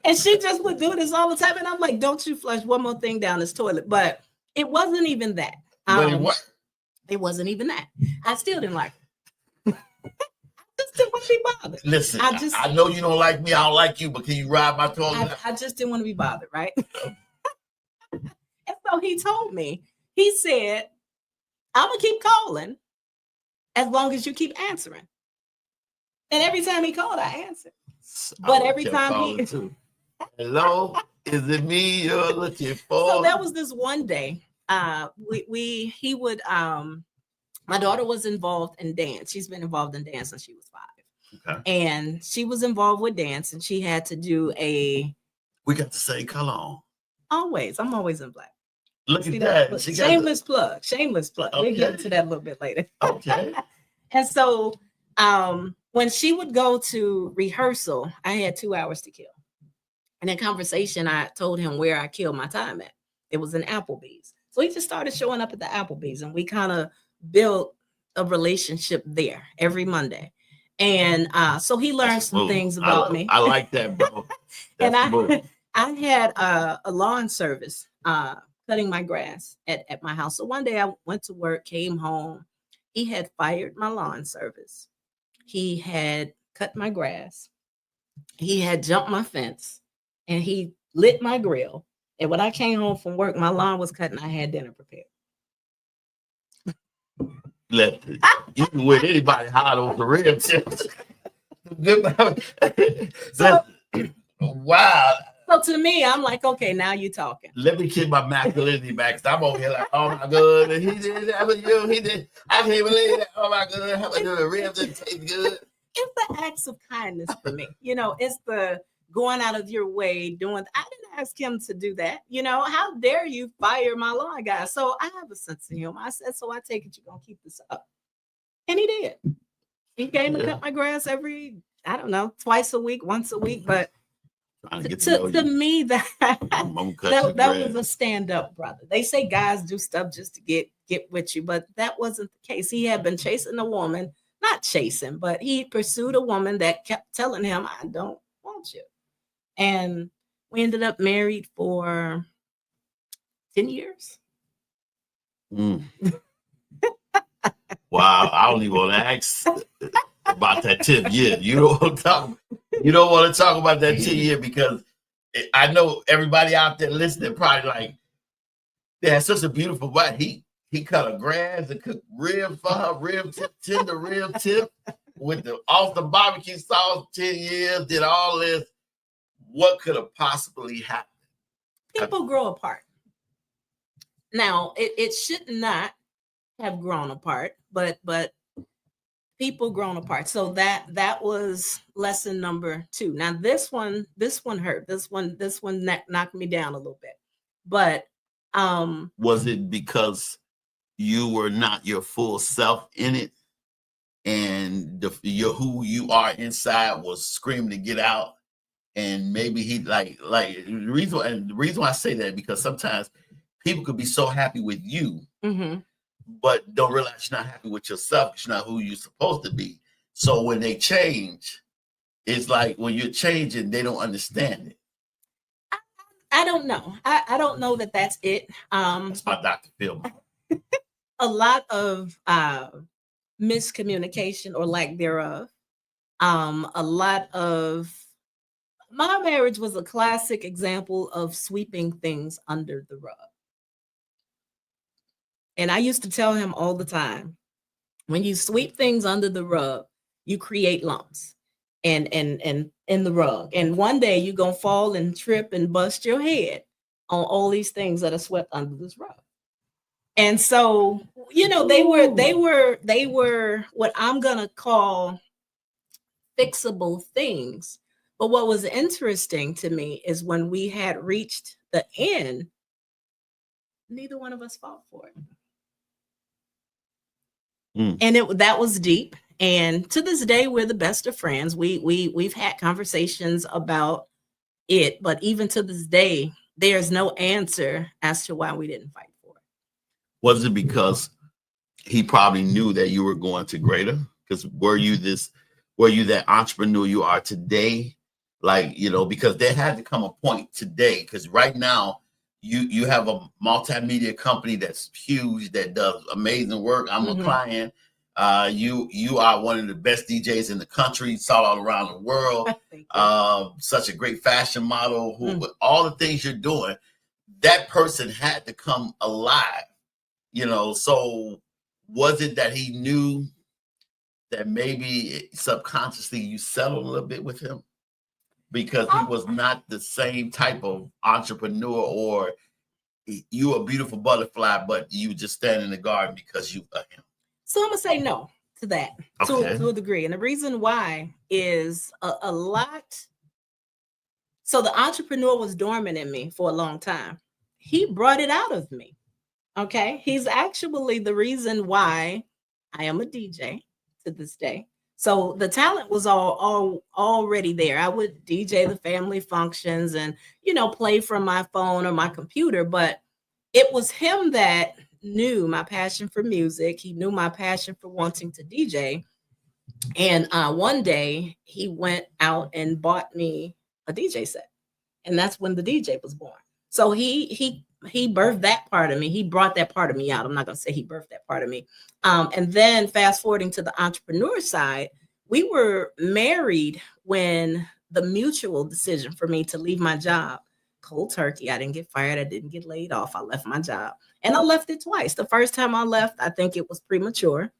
And she just would do this all the time. And I'm like, don't you flush one more thing down this toilet. But it wasn't even that. What? It wasn't even that. I still didn't like it. I just didn't want to be bothered. Listen, I know you don't like me. I don't like you, but can you ride my toilet? I just didn't want to be bothered, right? And so he told me, he said, I'm going to keep calling as long as you keep answering. And every time he called, I answered. But every time he... Hello, is it me you're looking for? So that was this one day. He would, my daughter was involved in dance. She's been involved in dance since she was 5. Okay. And she was involved with dance, and she had to do we got the same color on. Always. I'm always in black. Look at that. Shameless plug. Shameless plug. Okay. We'll get to that a little bit later. Okay. And so when she would go to rehearsal, I had 2 hours to kill. And in conversation, I told him where I killed my time at. It was in Applebee's. So he just started showing up at the Applebee's, and we kind of built a relationship there every Monday. And so he learned some things about me. I like that, bro. And I had a lawn service cutting my grass at my house. So one day I went to work, came home. He had fired my lawn service. He had cut my grass. He had jumped my fence. And he lit my grill. And when I came home from work, my lawn was cut and I had dinner prepared. You can win anybody hot on the rim. So, Wow. so to me, I'm like, okay, now you're talking. Let me get my masculinity back. Cause I'm over here like, oh my god, and he did that with you. He did. I can't believe that. Oh my god, how about the ribs didn't taste good? It's the acts of kindness for me. You know, it's the going out of your way doing. I didn't ask him to do that. You know, how dare you fire my lawn guy? So I have a sense of humor. I said, so I take it you're gonna keep this up, and he did. He came and cut my grass every, I don't know, twice a week, once a week, but. To me, that was a stand-up brother. They say guys do stuff just to get with you, but that wasn't the case. He had been chasing a woman, not chasing, but he pursued a woman that kept telling him, I don't want you. And we ended up married for 10 years. Mm. Wow, I don't even want to ask about that 10th year. You don't want to talk about that 10 year because I know everybody out there listening probably like, they had such a beautiful wife. He cut a grass and cooked ribs for her, tender rib tip with the off the barbecue sauce, 10 years, did all this. What could have possibly happened? People grow apart. Now, it should not have grown apart, but people grown apart. So that was lesson number 2. Now this one hurt. This one knocked me down a little bit. But was it because you were not your full self in it, and who you are inside was screaming to get out? And maybe he like the reason why I say that because sometimes people could be so happy with you. Mm-hmm. But don't realize you're not happy with yourself. You're not who you're supposed to be. So when they change, it's like when you're changing, they don't understand it. I don't know. I don't know that that's it. That's my Dr. Phil. A lot of miscommunication or lack thereof. A lot of my marriage was a classic example of sweeping things under the rug. And I used to tell him all the time, when you sweep things under the rug, you create lumps and in the rug. And one day you're gonna fall and trip and bust your head on all these things that are swept under this rug. And so, you know, they were what I'm gonna call fixable things. But what was interesting to me is when we had reached the end, neither one of us fought for it. And that was deep. And to this day, we're the best of friends. We've had conversations about it, but even to this day, there's no answer as to why we didn't fight for it. Was it because he probably knew that you were going to greater? Because were you that entrepreneur you are today? Like, you know, because there had to come a point today, because right now you have a multimedia company that's huge, that does amazing work. I'm a client. You are one of the best DJs in the country, sought all around the world. Such a great fashion model who, with all the things you're doing, that person had to come alive, you know. So was it that he knew that maybe subconsciously you settled a little bit with him? Because he was not the same type of entrepreneur, or you a beautiful butterfly, but you just stand in the garden because you are him. So I'm gonna say no to that, to a degree. And the reason why is a lot. So the entrepreneur was dormant in me for a long time. He brought it out of me. Okay. He's actually the reason why I am a DJ to this day. So the talent was all already there. I would DJ the family functions and, you know, play from my phone or my computer, but it was him that knew my passion for music. He knew my passion for wanting to DJ. And one day he went out and bought me a DJ set. And that's when the DJ was born. So he birthed that part of me. He brought that part of me out. I'm not going to say he birthed that part of me. And then fast forwarding to the entrepreneur side, we were married when the mutual decision for me to leave my job, cold turkey. I didn't get fired. I didn't get laid off. I left my job, and I left it twice. The first time I left, I think it was premature.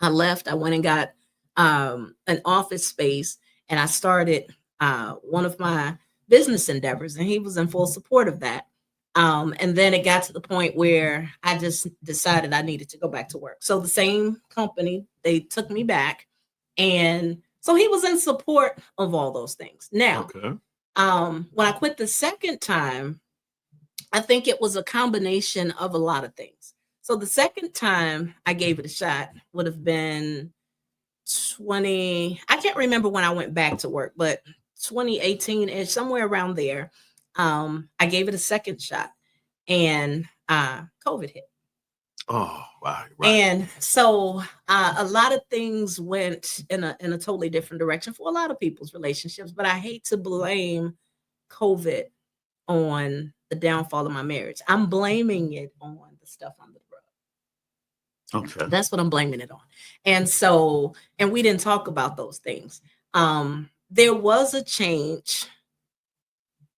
I left. I went and got an office space, and I started one of my business endeavors, and he was in full support of that. And then it got to the point where I just decided I needed to go back to work. So the same company, they took me back, and so he was in support of all those things. Now, Okay. when I quit the second time, I think it was a combination of a lot of things. So the second time I gave it a shot would have been I can't remember when I went back to work, but 2018-ish, somewhere around there. I gave it a second shot, and COVID hit. Oh, right. And so a lot of things went in a totally different direction for a lot of people's relationships, but I hate to blame COVID on the downfall of my marriage. I'm blaming it on the stuff under the rug. Okay. That's what I'm blaming it on. And so, and we didn't talk about those things. There was a change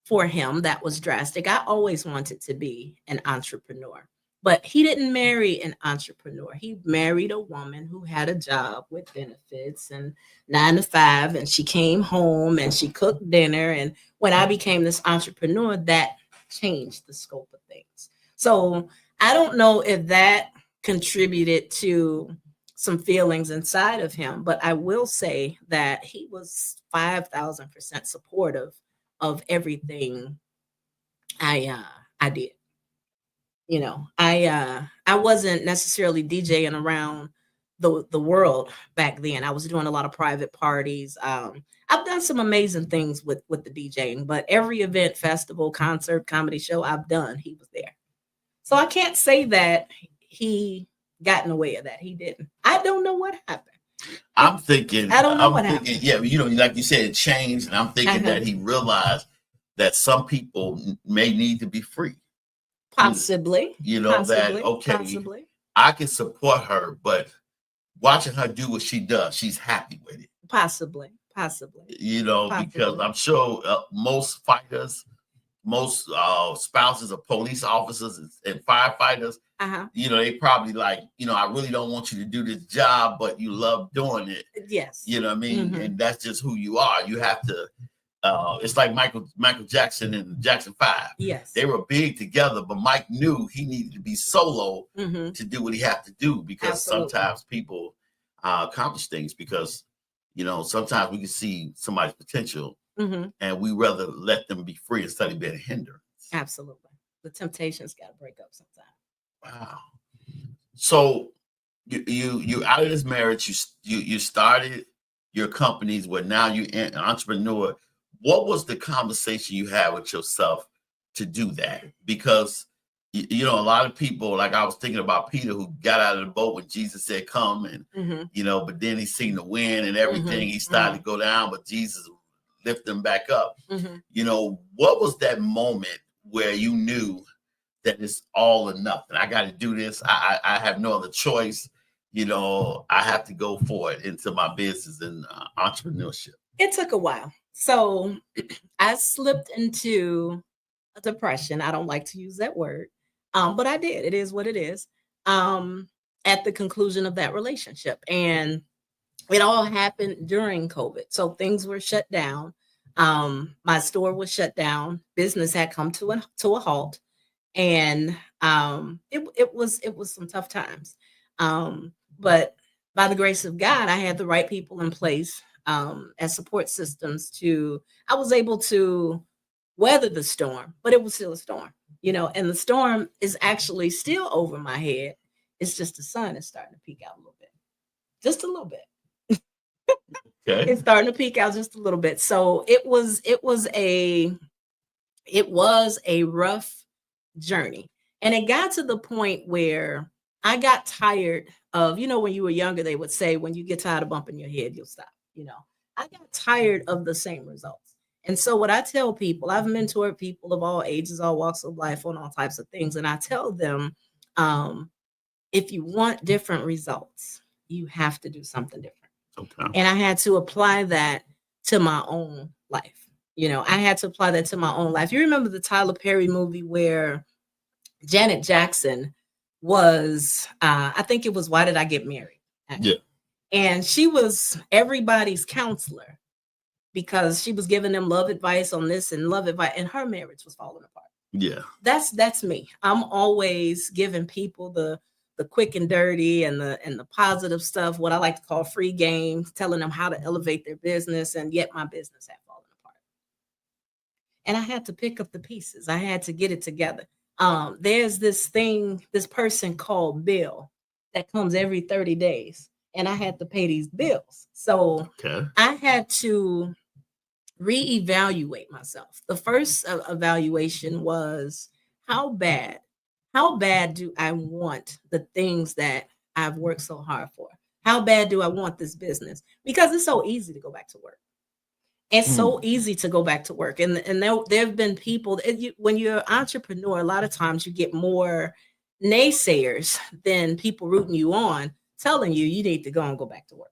for him that was drastic. I always wanted to be an entrepreneur, but he didn't marry an entrepreneur. He married a woman who had a job with benefits and 9 to 5, and she came home and she cooked dinner. And when I became this entrepreneur, that changed the scope of things. So I don't know if that contributed to some feelings inside of him, but I will say that he was 5,000% supportive of everything I did. You know, I wasn't necessarily DJing around the world back then. I was doing a lot of private parties. I've done some amazing things with the DJing, but every event, festival, concert, comedy show I've done, he was there. So I can't say that he got in the way of that. He didn't. I don't know what happened. I'm thinking, I don't know what happened. yeah, like you said, it changed, and I'm thinking that he realized that some people may need to be free. Possibly. That, okay, possibly. I can support her, but watching her do what she does, she's happy with it. Possibly. Because I'm sure most fighters, most spouses of police officers and firefighters, they probably like, I really don't want you to do this job, but you love doing it. Yes. You know what I mean? Mm-hmm. And that's just who you are. You have to, it's like Michael Jackson and Jackson 5. Yes. They were big together, but Mike knew he needed to be solo to do what he had to do, because sometimes people accomplish things because, sometimes we can see somebody's potential and we rather let them be free instead of being a hindrance. Absolutely. The temptations got to break up sometimes. Wow. So you out of this marriage, you started your companies where now you're an entrepreneur. What was the conversation you had with yourself to do that? Because a lot of people, like I was thinking about Peter, who got out of the boat when Jesus said come, and but then he seen the wind and everything. He started to go down, but Jesus lifted him back up. What was that moment where you knew that it's all or nothing? I got to do this. I have no other choice. I have to go for it into my business and entrepreneurship. It took a while. So I slipped into a depression. I don't like to use that word, but I did. It is what it is. At the conclusion of that relationship. And it all happened during COVID. So things were shut down. My store was shut down. Business had come to a halt. And it was some tough times. But by the grace of God, I had the right people in place as support systems I was able to weather the storm, but it was still a storm, and the storm is actually still over my head. It's just the sun is starting to peek out a little bit, just a little bit. Okay. It's starting to peek out just a little bit. So it was a rough journey. And it got to the point where I got tired of, when you were younger, they would say, when you get tired of bumping your head, you'll stop. I got tired of the same results. And so what I tell people, I've mentored people of all ages, all walks of life on all types of things. And I tell them, if you want different results, you have to do something different. Okay. And I had to apply that to my own life. I had to apply that to my own life. You remember the Tyler Perry movie where Janet Jackson was, I think it was Why Did I Get Married? Yeah. And she was everybody's counselor because she was giving them love advice on this and love advice, and her marriage was falling apart. Yeah. That's me. I'm always giving people the quick and dirty and the positive stuff, what I like to call free game, telling them how to elevate their business, and yet my business had fallen apart. And I had to pick up the pieces. I had to get it together. There's this person called Bill that comes every 30 days, and I had to pay these bills. So I had to reevaluate myself. The first evaluation was how bad do I want the things that I've worked so hard for? How bad do I want this business? Because it's so easy to go back to work. It's so easy to go back to work. And there have been people, when you're an entrepreneur, a lot of times you get more naysayers than people rooting you on, telling you need to go and go back to work.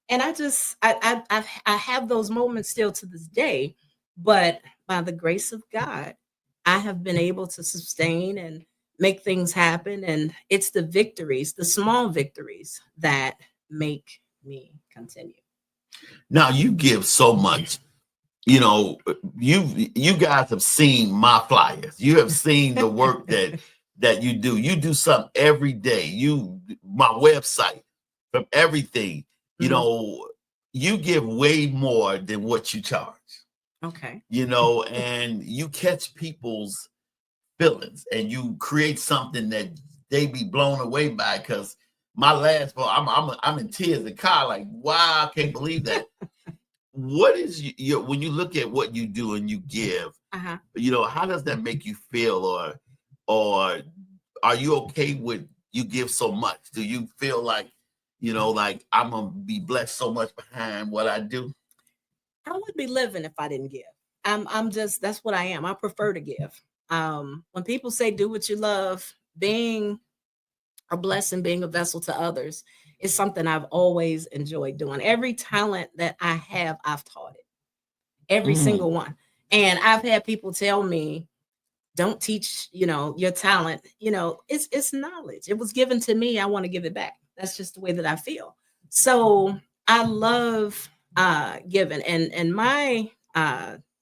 And I have those moments still to this day, but by the grace of God, I have been able to sustain and make things happen. And it's the victories, the small victories, that make me continue. Now you give so much. You know, you guys have seen my flyers. You have seen the work that you do. You do something every day. My website, from everything. You know, you give way more than what you charge. Okay. You know, and you catch people's feelings and you create something that they be blown away by. Because my last book, I'm in tears in the car, like, wow, I can't believe that. What is when you look at what you do and you give, you know, how does that make you feel, or are you okay with you give so much? Do you feel like, you know, like I'm gonna be blessed so much behind what I do? I would be living if I didn't give. I'm just, that's what I am. I prefer to give. When people say do what you love, being a blessing, being a vessel to others is something I've always enjoyed doing. Every talent that I have, I've taught it. Every single one. And I've had people tell me, don't teach, you know, your talent. You know, it's knowledge. It was given to me. I want to give it back. That's just the way that I feel. So I love giving. And my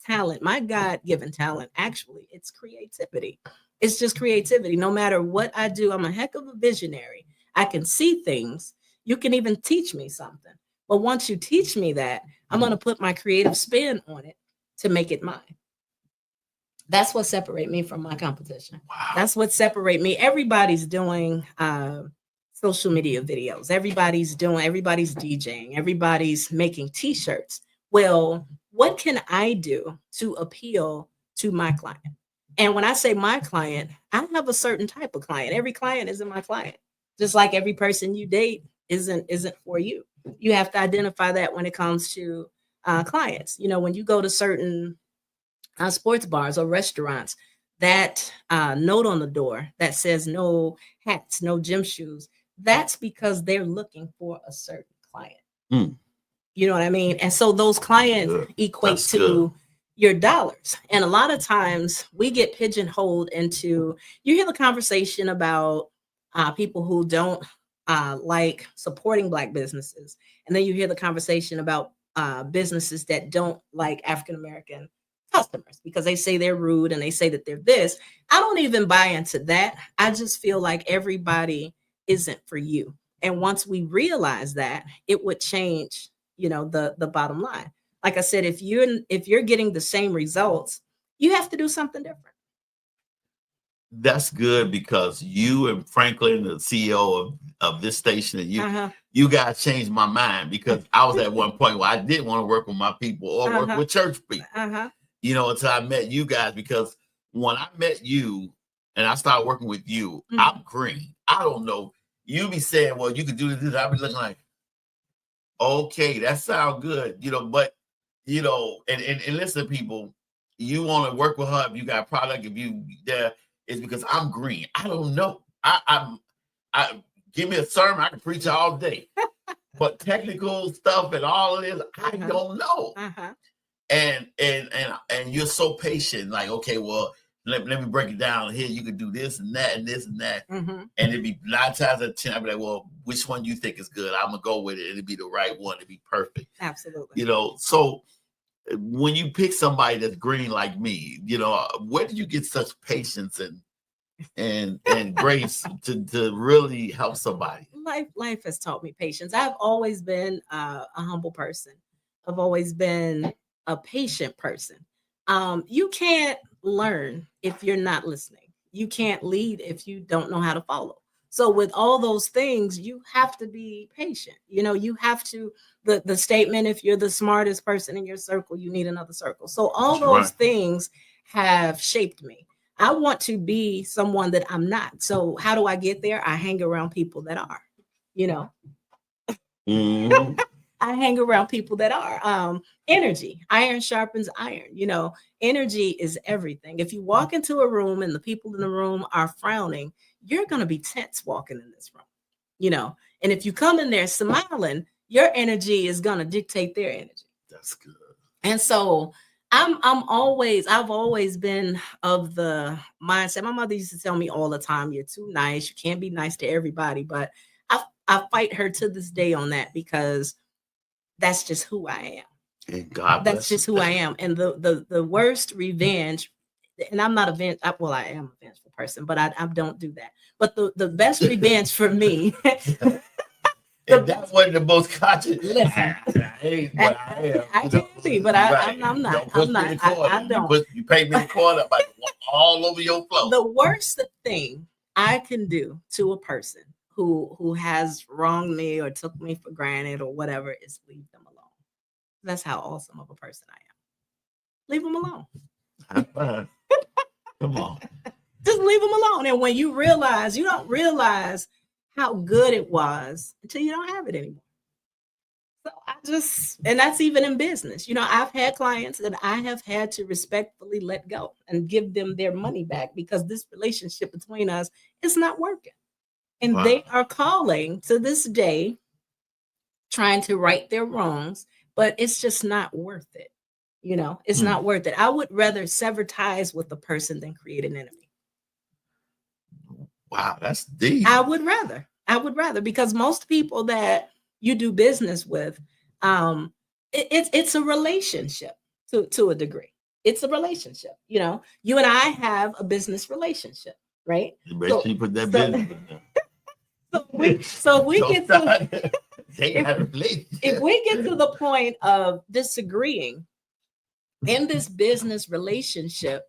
talent, my God-given talent, actually, it's creativity. It's just creativity. No matter what I do, I'm a heck of a visionary. I can see things. You can even teach me something. But once you teach me that, I'm going to put my creative spin on it to make it mine. That's what separates me from my competition. Wow. That's what separates me. Everybody's doing social media videos. Everybody's DJing. Everybody's making t-shirts. Well, what can I do to appeal to my client? And when I say my client, I have a certain type of client. Every client isn't my client. Just like every person you date isn't for you. You have to identify that when it comes to clients. You know, when you go to certain sports bars or restaurants, that note on the door that says no hats, no gym shoes, that's because they're looking for a certain client. You know what I mean? And so those clients equate to your dollars. And a lot of times we get pigeonholed into, you hear the conversation about people who don't like supporting Black businesses. And then you hear the conversation about businesses that don't like African-American customers because they say they're rude and they say that they're this. I don't even buy into that. I just feel like everybody isn't for you. And once we realize that, it would change, you know, the bottom line. Like I said, if you're getting the same results, you have to do something different. That's good, because you and Franklin, the CEO of this station, and you guys changed my mind, because I was at one point where I didn't want to work with my people or work with church people. You know, until I met you guys, because when I met you and I started working with you, I'm green. I don't know. You be saying, well, you could do this. I'll be looking like, okay, that sounds good. You know, but, you know, and listen, people, you want to work with her if you got a product, if you there, it's because I'm green. I don't know. I give me a sermon, I can preach all day. But technical stuff and all of this, I don't know. And you're so patient, like, okay, well, let me break it down. Here, you could do this and that and this and that. Mm-hmm. And it'd be 9 times out of 10, I'd be like, well, which one do you think is good? I'm going to go with it. It'd be the right one. It'd be perfect. Absolutely. You know, so when you pick somebody that's green like me, you know, where did you get such patience and grace to really help somebody? Life has taught me patience. I've always been a humble person. I've always been a patient person. You can't learn if you're not listening. You can't lead if you don't know how to follow. So with all those things, you have to be patient. You know, you have to, the statement, if you're the smartest person in your circle, you need another circle. So all those things have shaped me. I want to be someone that I'm not. So how do I get there? I hang around people that are, you know. Mm-hmm. I hang around people that are. Energy, iron sharpens iron. You know, energy is everything. If you walk into a room and the people in the room are frowning, you're going to be tense walking in this room, you know. And if you come in there smiling, your energy is going to dictate their energy. That's good. And so I've always been of the mindset. My mother used to tell me all the time, you're too nice. You can't be nice to everybody. But I fight her to this day on that, because that's just who I am. And God That's bless just you. who I am. And the worst revenge, and I'm not I am a vengeful person, but I don't do that. But the best revenge for me. And that wasn't the most conscious. Listen, I hate what I am. I can be, but I'm not. Don't I'm not. I don't. You paint me in the corner, I'm like all over your floor. The worst thing I can do to a person who has wronged me or took me for granted or whatever is leave them alone. That's how awesome of a person I am. Leave them alone. Come on. Just leave them alone. And when you don't realize how good it was until you don't have it anymore. So and that's even in business. You know, I've had clients that I have had to respectfully let go and give them their money back, because this relationship between us is not working. And they are calling to this day, trying to right their wrongs, but it's just not worth it. You know, it's not worth it. I would rather sever ties with a person than create an enemy. Wow, that's deep. I would rather, because most people that you do business with, it's a relationship to a degree. It's a relationship. You know, you and I have a business relationship, right? You put that business in there. So we get to if we get to the point of disagreeing in this business relationship,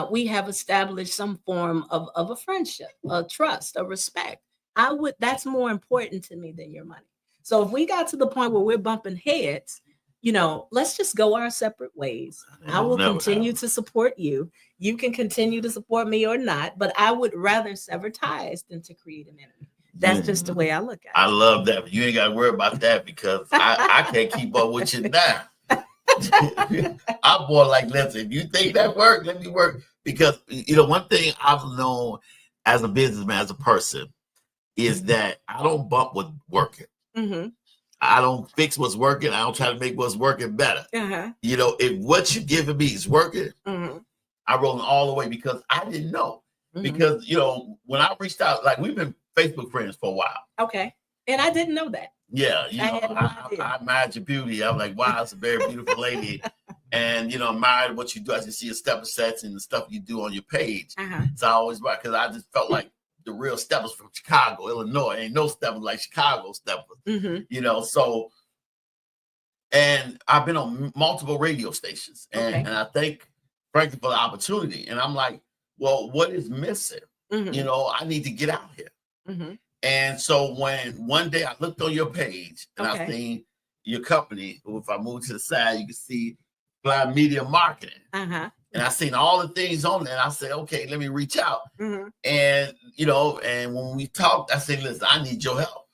we have established some form of a friendship, a trust, a respect. That's more important to me than your money. So if we got to the point where we're bumping heads, you know, let's just go our separate ways. I will continue to support you. You can continue to support me or not, but I would rather sever ties than to create an enemy. That's just the way I look at it. I love that. But you ain't got to worry about that, because I can't keep up with you now. I'm more like, listen, if you think that work, let me work. Because, you know, one thing I've known as a businessman, as a person, is that I don't bump what's working. Mm-hmm. I don't fix what's working. I don't try to make what's working better. Uh-huh. You know, if what you're giving me is working, I roll it all the way, because I didn't know. Because, you know, when I reached out, like, we've been Facebook friends for a while. Okay. And I didn't know that. Yeah. You know, I admired your beauty. I'm like, wow, it's a very beautiful lady. And, you know, admired what you do. I just see your step sets and the stuff you do on your page. So I always, because I just felt like the real steppers from Chicago, Illinois. Ain't no steppers like Chicago steppers. You know, so, and I've been on multiple radio stations. And I thank Frankie for the opportunity. And I'm like, well, what is missing? You know, I need to get out here. And so when one day I looked on your page and I seen your company, if I move to the side, you can see Fly Media Marketing. And I seen all the things on there. And I said, okay, let me reach out. And, you know, and when we talked, I said, listen, I need your help.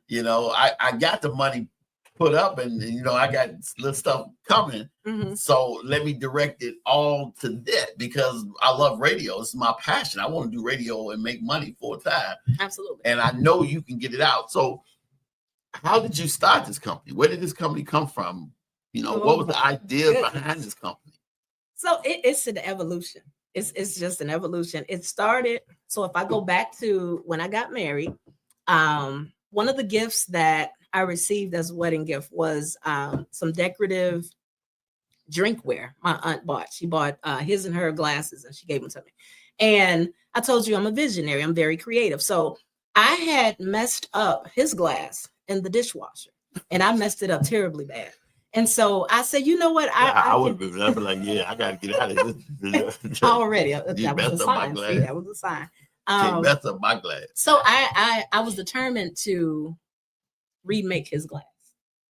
You know, I got the money put up and, you know, I got little stuff coming. So let me direct it all to that, because I love radio. It's my passion. I want to do radio and make money full time. Absolutely. And I know you can get it out. So how did you start this company? Where did this company come from? You know, what was the idea behind this company? So it's an evolution. It's just an evolution. It started. So if I go back to when I got married, one of the gifts that I received as a wedding gift was some decorative drinkware my aunt bought. She bought his and her glasses and she gave them to me. And I told you I'm a visionary. I'm very creative. So I had messed up his glass in the dishwasher and I messed it up terribly bad. And so I said, you know what? I would be like, yeah, I got to get out of this. Already. You That was messed a up my sign. glass. See, that was a sign. Can't mess up my glass. So I was determined to remake his glass.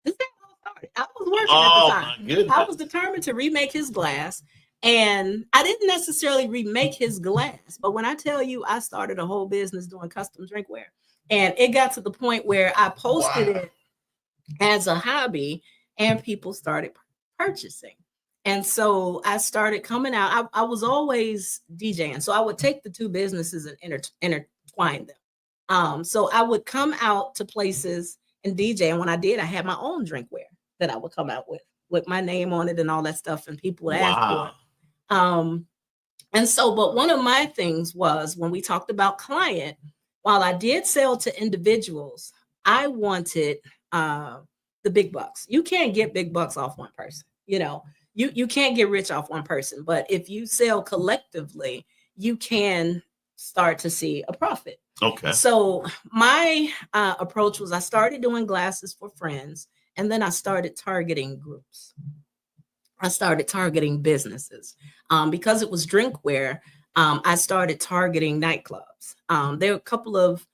This is how it started. I was working at the time. My goodness. I was determined to remake his glass. And I didn't necessarily remake his glass, but when I tell you I started a whole business doing custom drinkware, and it got to the point where I posted it as a hobby and people started purchasing. And so I started coming out. I was always DJing. So I would take the two businesses and intertwine them. So I would come out to places and DJ. And when I did, I had my own drinkware that I would come out with my name on it and all that stuff. And people would ask for it. And so, but one of my things was when we talked about client, while I did sell to individuals, I wanted the big bucks. You can't get big bucks off one person. You know, you can't get rich off one person. But if you sell collectively, you can start to see a profit. Okay. So my approach was I started doing glasses for friends, and then I started targeting groups. I started targeting businesses because it was drinkware. I started targeting nightclubs. There are a couple of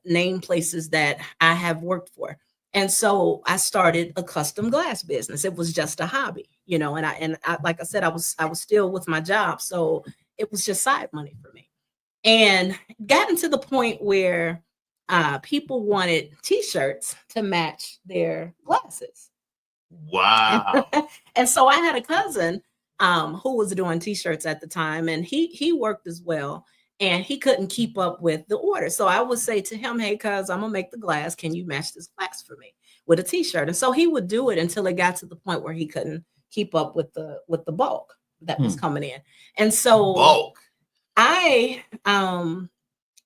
name places that I have worked for. And so I started a custom glass business. It was just a hobby, you know, and I like I said, I was still with my job. So it was just side money for me. And gotten to the point where people wanted t-shirts to match their glasses. Wow. And so I had a cousin who was doing t-shirts at the time, and he worked as well, and he couldn't keep up with the order. So I would say to him, hey, cuz I'm gonna make the glass. Can you match this glass for me with a t-shirt? And so he would do it until it got to the point where he couldn't keep up with the bulk that was coming in. And so bulk. I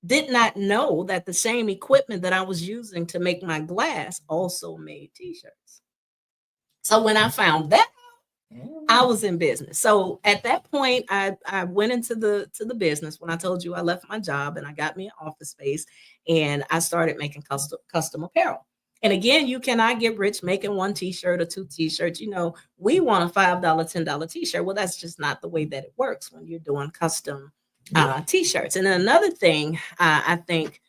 did not know that the same equipment that I was using to make my glass also made t-shirts. So when I found that, I was in business. So at that point, I went into the business when I told you I left my job and I got me an office space and I started making custom apparel. And again, you cannot get rich making one t-shirt or two t-shirts. You know, we want a $5, $10 t-shirt. Well, that's just not the way that it works when you're doing custom t-shirts. And then another thing, I think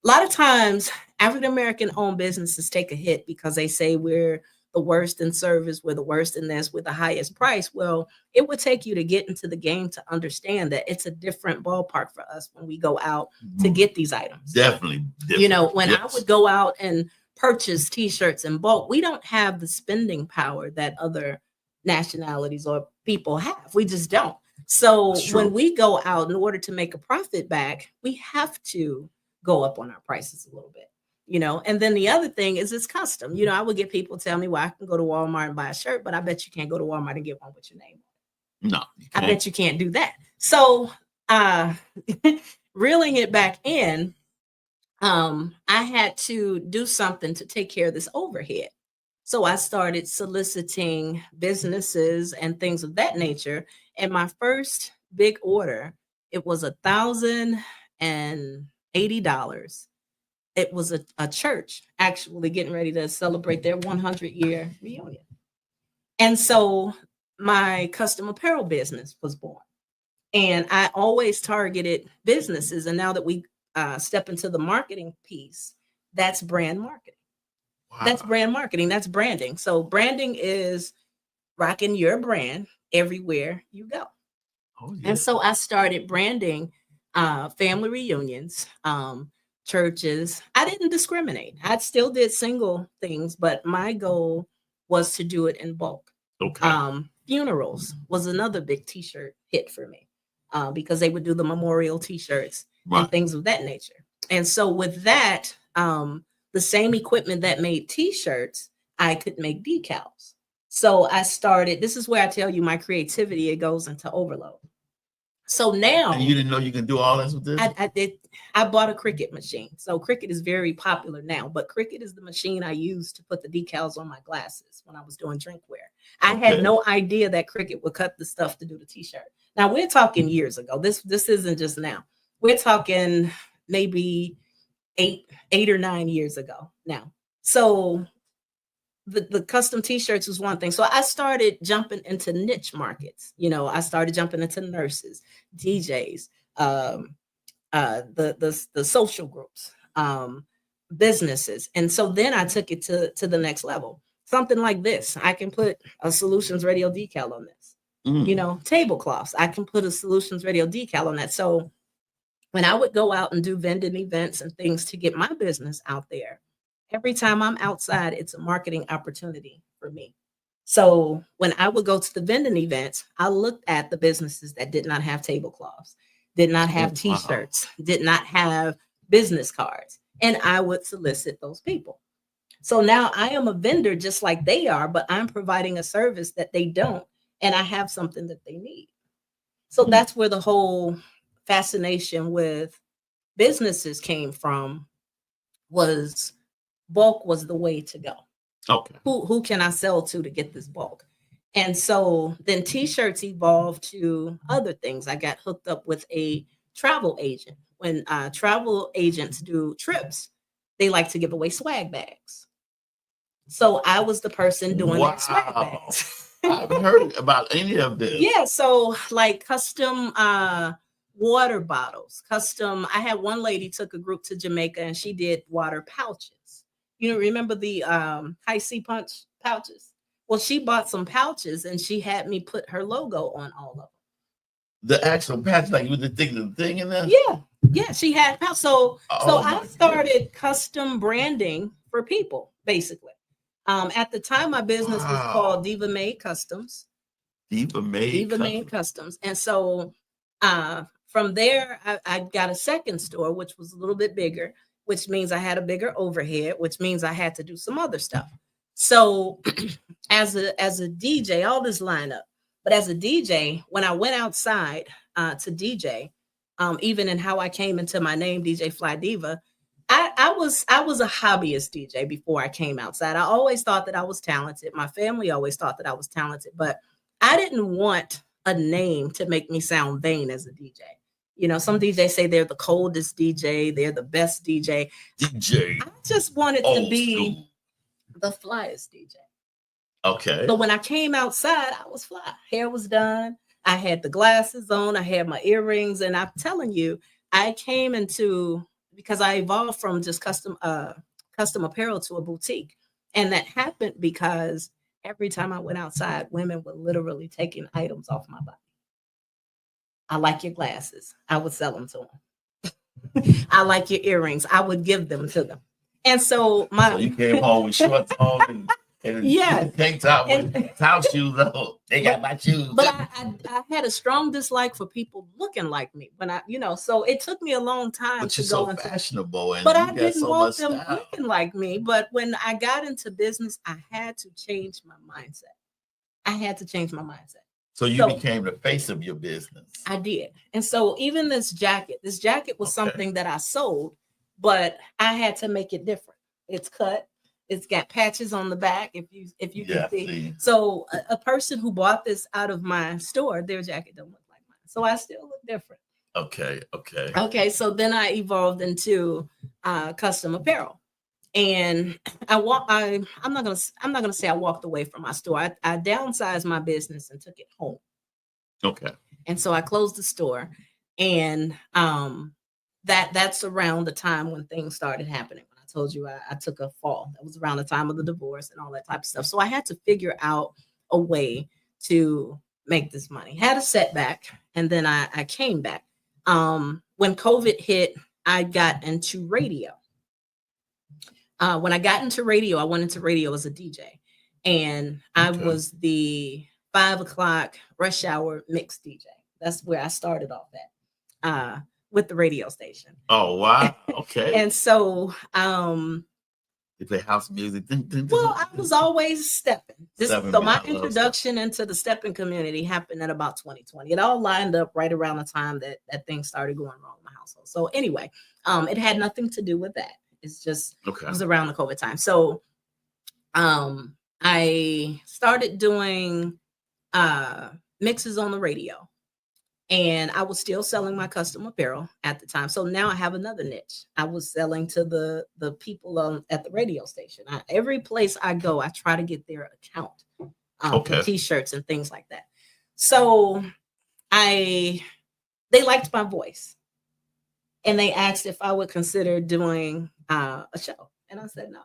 a lot of times African-American owned businesses take a hit because they say we're the worst in service, we're the worst in this, with the highest price. Well, it would take you to get into the game to understand that it's a different ballpark for us when we go out to get these items. Definitely. You know, when I would go out and purchase t-shirts in bulk, we don't have the spending power that other nationalities or people have. We just don't. So when we go out in order to make a profit back, we have to go up on our prices a little bit. You know, and then the other thing is it's custom. You know, I would get people tell me, well, I can go to Walmart and buy a shirt, but I bet you can't go to Walmart and get one with your name on it. No, I bet you can't do that. So reeling it back in, I had to do something to take care of this overhead. So I started soliciting businesses and things of that nature. And my first big order, it was $1,080. It was a church actually getting ready to celebrate their 100-year reunion. And so my custom apparel business was born. And I always targeted businesses. And now that we step into the marketing piece, that's brand marketing. Wow. That's brand marketing. That's branding. So branding is rocking your brand everywhere you go. Oh, yeah. And so I started branding family reunions, churches. I didn't discriminate. I still did single things, but my goal was to do it in bulk. Okay. Funerals was another big t-shirt hit for me because they would do the memorial t-shirts and things of that nature. And so with that, the same equipment that made t-shirts, I could make decals. So I started, this is where I tell you my creativity, it goes into overload. So now, and you didn't know you could do all this with this? I did. I bought a Cricut machine. So Cricut is very popular now, but Cricut is the machine I used to put the decals on my glasses when I was doing drinkware. I had no idea that Cricut would cut the stuff to do the t-shirt. Now we're talking years ago. This isn't just now. We're talking maybe eight or 9 years ago now. So the custom t-shirts was one thing. So I started jumping into niche markets. You know, I started jumping into nurses, DJs, the social groups, businesses. And so then I took it to the next level. Something like this. I can put a Solutions Radio decal on this. You know, tablecloths. I can put a Solutions Radio decal on that. So when I would go out and do vending events and things to get my business out there, every time I'm outside, it's a marketing opportunity for me. So when I would go to the vending events, I looked at the businesses that did not have tablecloths, did not have t-shirts, did not have business cards, and I would solicit those people. So now I am a vendor just like they are, but I'm providing a service that they don't, and I have something that they need. So that's where the whole fascination with businesses came from. Was bulk was the way to go. Okay. Who can I sell to get this bulk? And so then t-shirts evolved to other things. I got hooked up with a travel agent. When travel agents do trips, they like to give away swag bags. So I was the person doing their swag bags. I haven't heard about any of this. Yeah, so like custom water bottles, custom. I had one lady took a group to Jamaica and she did water pouches. You know, remember the high C punch pouches? Well, she bought some pouches and she had me put her logo on all of them. The actual patch, like with the thing in there? Yeah, she had pouch. So I started custom branding for people, basically. At the time, my business was called Diva Made Customs. Diva Made Customs. And so from there, I got a second store, which was a little bit bigger, which means I had a bigger overhead, which means I had to do some other stuff. So as a DJ, all this lineup, but as a DJ, when I went outside to DJ, even in how I came into my name, DJ Fly Diva, I was a hobbyist DJ before I came outside. I always thought that I was talented. My family always thought that I was talented, but I didn't want a name to make me sound vain as a DJ. You know, some DJs say they're the coldest DJ, they're the best DJ. I just wanted to be the flyest DJ. Okay. So when I came outside, I was fly. Hair was done. I had the glasses on. I had my earrings. And I'm telling you, I came into, because I evolved from just custom apparel to a boutique. And that happened because every time I went outside, women were literally taking items off my body. I like your glasses. I would sell them to them. I like your earrings. I would give them to them. And so so you came home with shorts on and tank top with house shoes on. They got my shoes. But I had a strong dislike for people looking like me when so it took me a long time to go into fashionable. And but I didn't want them looking like me. But when I got into business, I had to change my mindset. So you became the face of your business. I did. And so even this jacket was something that I sold, but I had to make it different. It's cut. It's got patches on the back, if you can see. So a person who bought this out of my store, their jacket don't look like mine. So I still look different. Okay. So then I evolved into custom apparel. And I'm not gonna say I walked away from my store. I downsized my business and took it home. Okay. And so I closed the store, and that's around the time when things started happening. When I told you I took a fall, that was around the time of the divorce and all that type of stuff. So I had to figure out a way to make this money. Had a setback, and then I came back. When COVID hit, I got into radio. When I got into radio, I went into radio as a DJ, and I was the 5 o'clock rush hour mix DJ. That's where I started off at with the radio station. Oh, wow. Okay. And so They play house music. Well, I was always stepping. Stepping, So man, my I love introduction into the stepping community happened at about 2020. It all lined up right around the time that things started going wrong in my household. So anyway, it had nothing to do with that. It's just Okay. it was around the COVID time. So I started doing mixes on the radio. And I was still selling my custom apparel at the time. So now I have another niche. I was selling to the people at the radio station. Every place I go, I try to get their account for T-shirts and things like that. So they liked my voice, and they asked if I would consider doing a show, and I said no.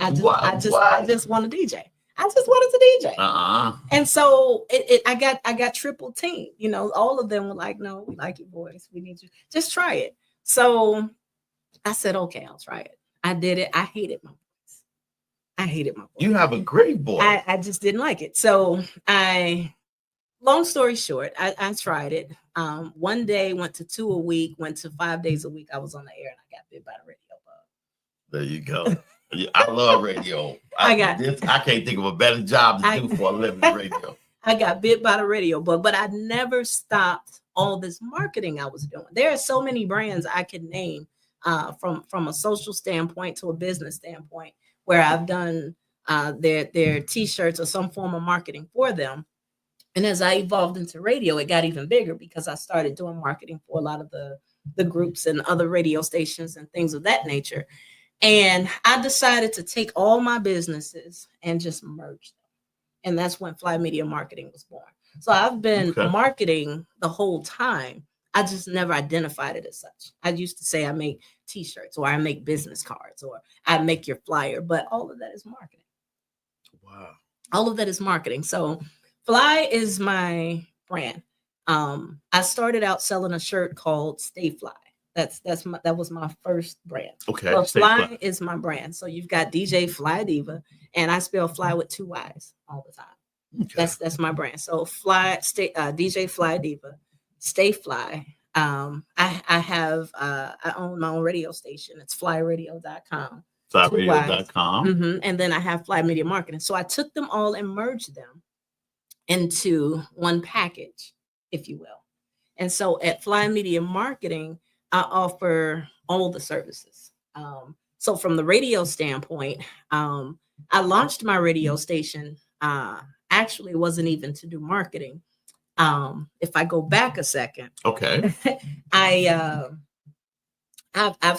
I just want to DJ. I just wanted to DJ. And so I got triple team. You know, all of them were like, no, we like your voice. We need you. Just try it. So I said, okay, I'll try it. I did it. I hated my voice. You have a great voice. I just didn't like it. So long story short, I tried it. One day went to 2 a week, went to 5 days a week. I was on the air and I got bit by the radio bug. There you go. I love radio. I can't think of a better job to do for a living than radio. I got bit by the radio bug, but I never stopped all this marketing I was doing. There are so many brands I could name from a social standpoint to a business standpoint where I've done their T-shirts or some form of marketing for them. And as I evolved into radio, it got even bigger because I started doing marketing for a lot of the groups and other radio stations and things of that nature. And I decided to take all my businesses and just merge them. And that's when Fly Media Marketing was born. So I've been marketing the whole time. I just never identified it as such. I used to say I make T-shirts or I make business cards or I make your flyer, but all of that is marketing. Wow. All of that is marketing. So Fly is my brand. I started out selling a shirt called Stay Fly. That was my first brand. Okay. So Fly is my brand. So you've got DJ Fly Diva, and I spell Fly with 2 Y's all the time. Okay. That's my brand. So DJ Fly Diva, Stay Fly. I own my own radio station. It's flyradio.com. Flyradio.com. And then I have Fly Media Marketing. So I took them all and merged them into one package, if you will. And so at Fly Media Marketing, I offer all the services. So from the radio standpoint, I launched my radio station. Actually, it wasn't even to do marketing. If I go back a second, okay, I've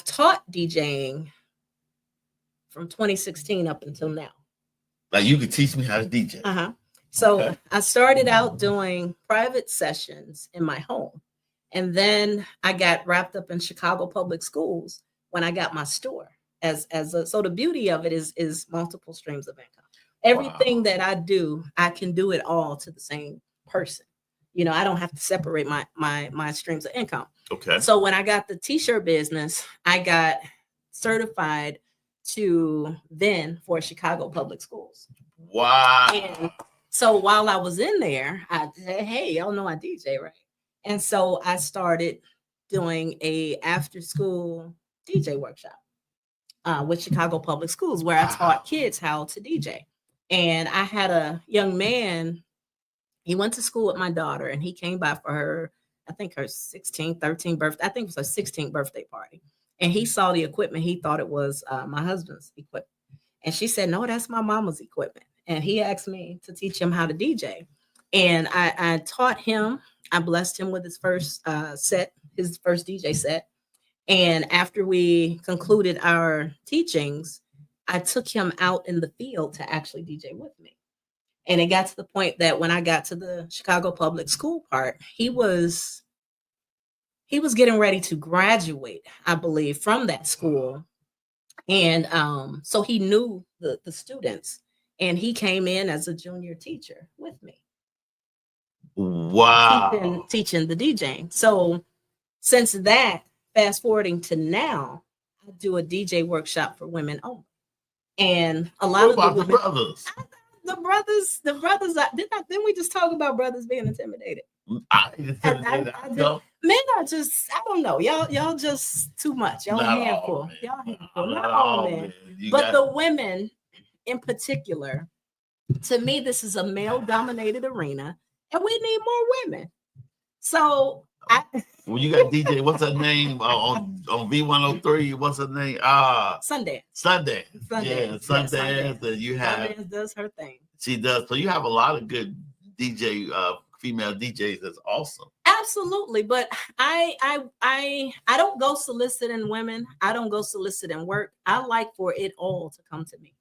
taught DJing from 2016 up until now. Like you could teach me how to DJ. So I started out doing private sessions in my home. And then I got wrapped up in Chicago Public Schools when I got my store. So the beauty of it is multiple streams of income. Everything that I do, I can do it all to the same person. You know, I don't have to separate my streams of income. Okay. So when I got the T-shirt business, I got certified for Chicago Public Schools. Wow. And so while I was in there, I said, hey, y'all know I DJ, right? And so I started doing a after school DJ workshop with Chicago Public Schools where I taught kids how to DJ. And I had a young man, he went to school with my daughter and he came by for her, I think her 16th, 13th birthday. I think it was her 16th birthday party. And he saw the equipment. He thought it was my husband's equipment. And she said, no, that's my mama's equipment. And he asked me to teach him how to DJ. And I taught him. I blessed him with his first his first DJ set. And after we concluded our teachings, I took him out in the field to actually DJ with me. And it got to the point that when I got to the Chicago Public School part, he was getting ready to graduate, I believe, from that school. And so he knew the students, and he came in as a junior teacher with me. Wow. Teaching the DJing. So since that, fast forwarding to now, I do a DJ workshop for women only. And a lot of the brothers. The brothers, didn't we just talk about brothers being intimidated? Men are just, I don't know, y'all just too much. Y'all Not handful. all men. Y'all handful. Not Not all all men. men. You But got- the women in particular, to me, this is a male-dominated arena, and we need more women. So Well, you got DJ, what's her name on V103? What's her name? Sundance. Sundance. Sundance. Yeah, Sundance. And you have Sundance does her thing. She does. So you have a lot of good DJ, female DJs. That's awesome. Absolutely, but I don't go soliciting women. I don't go soliciting work. I like for it all to come to me.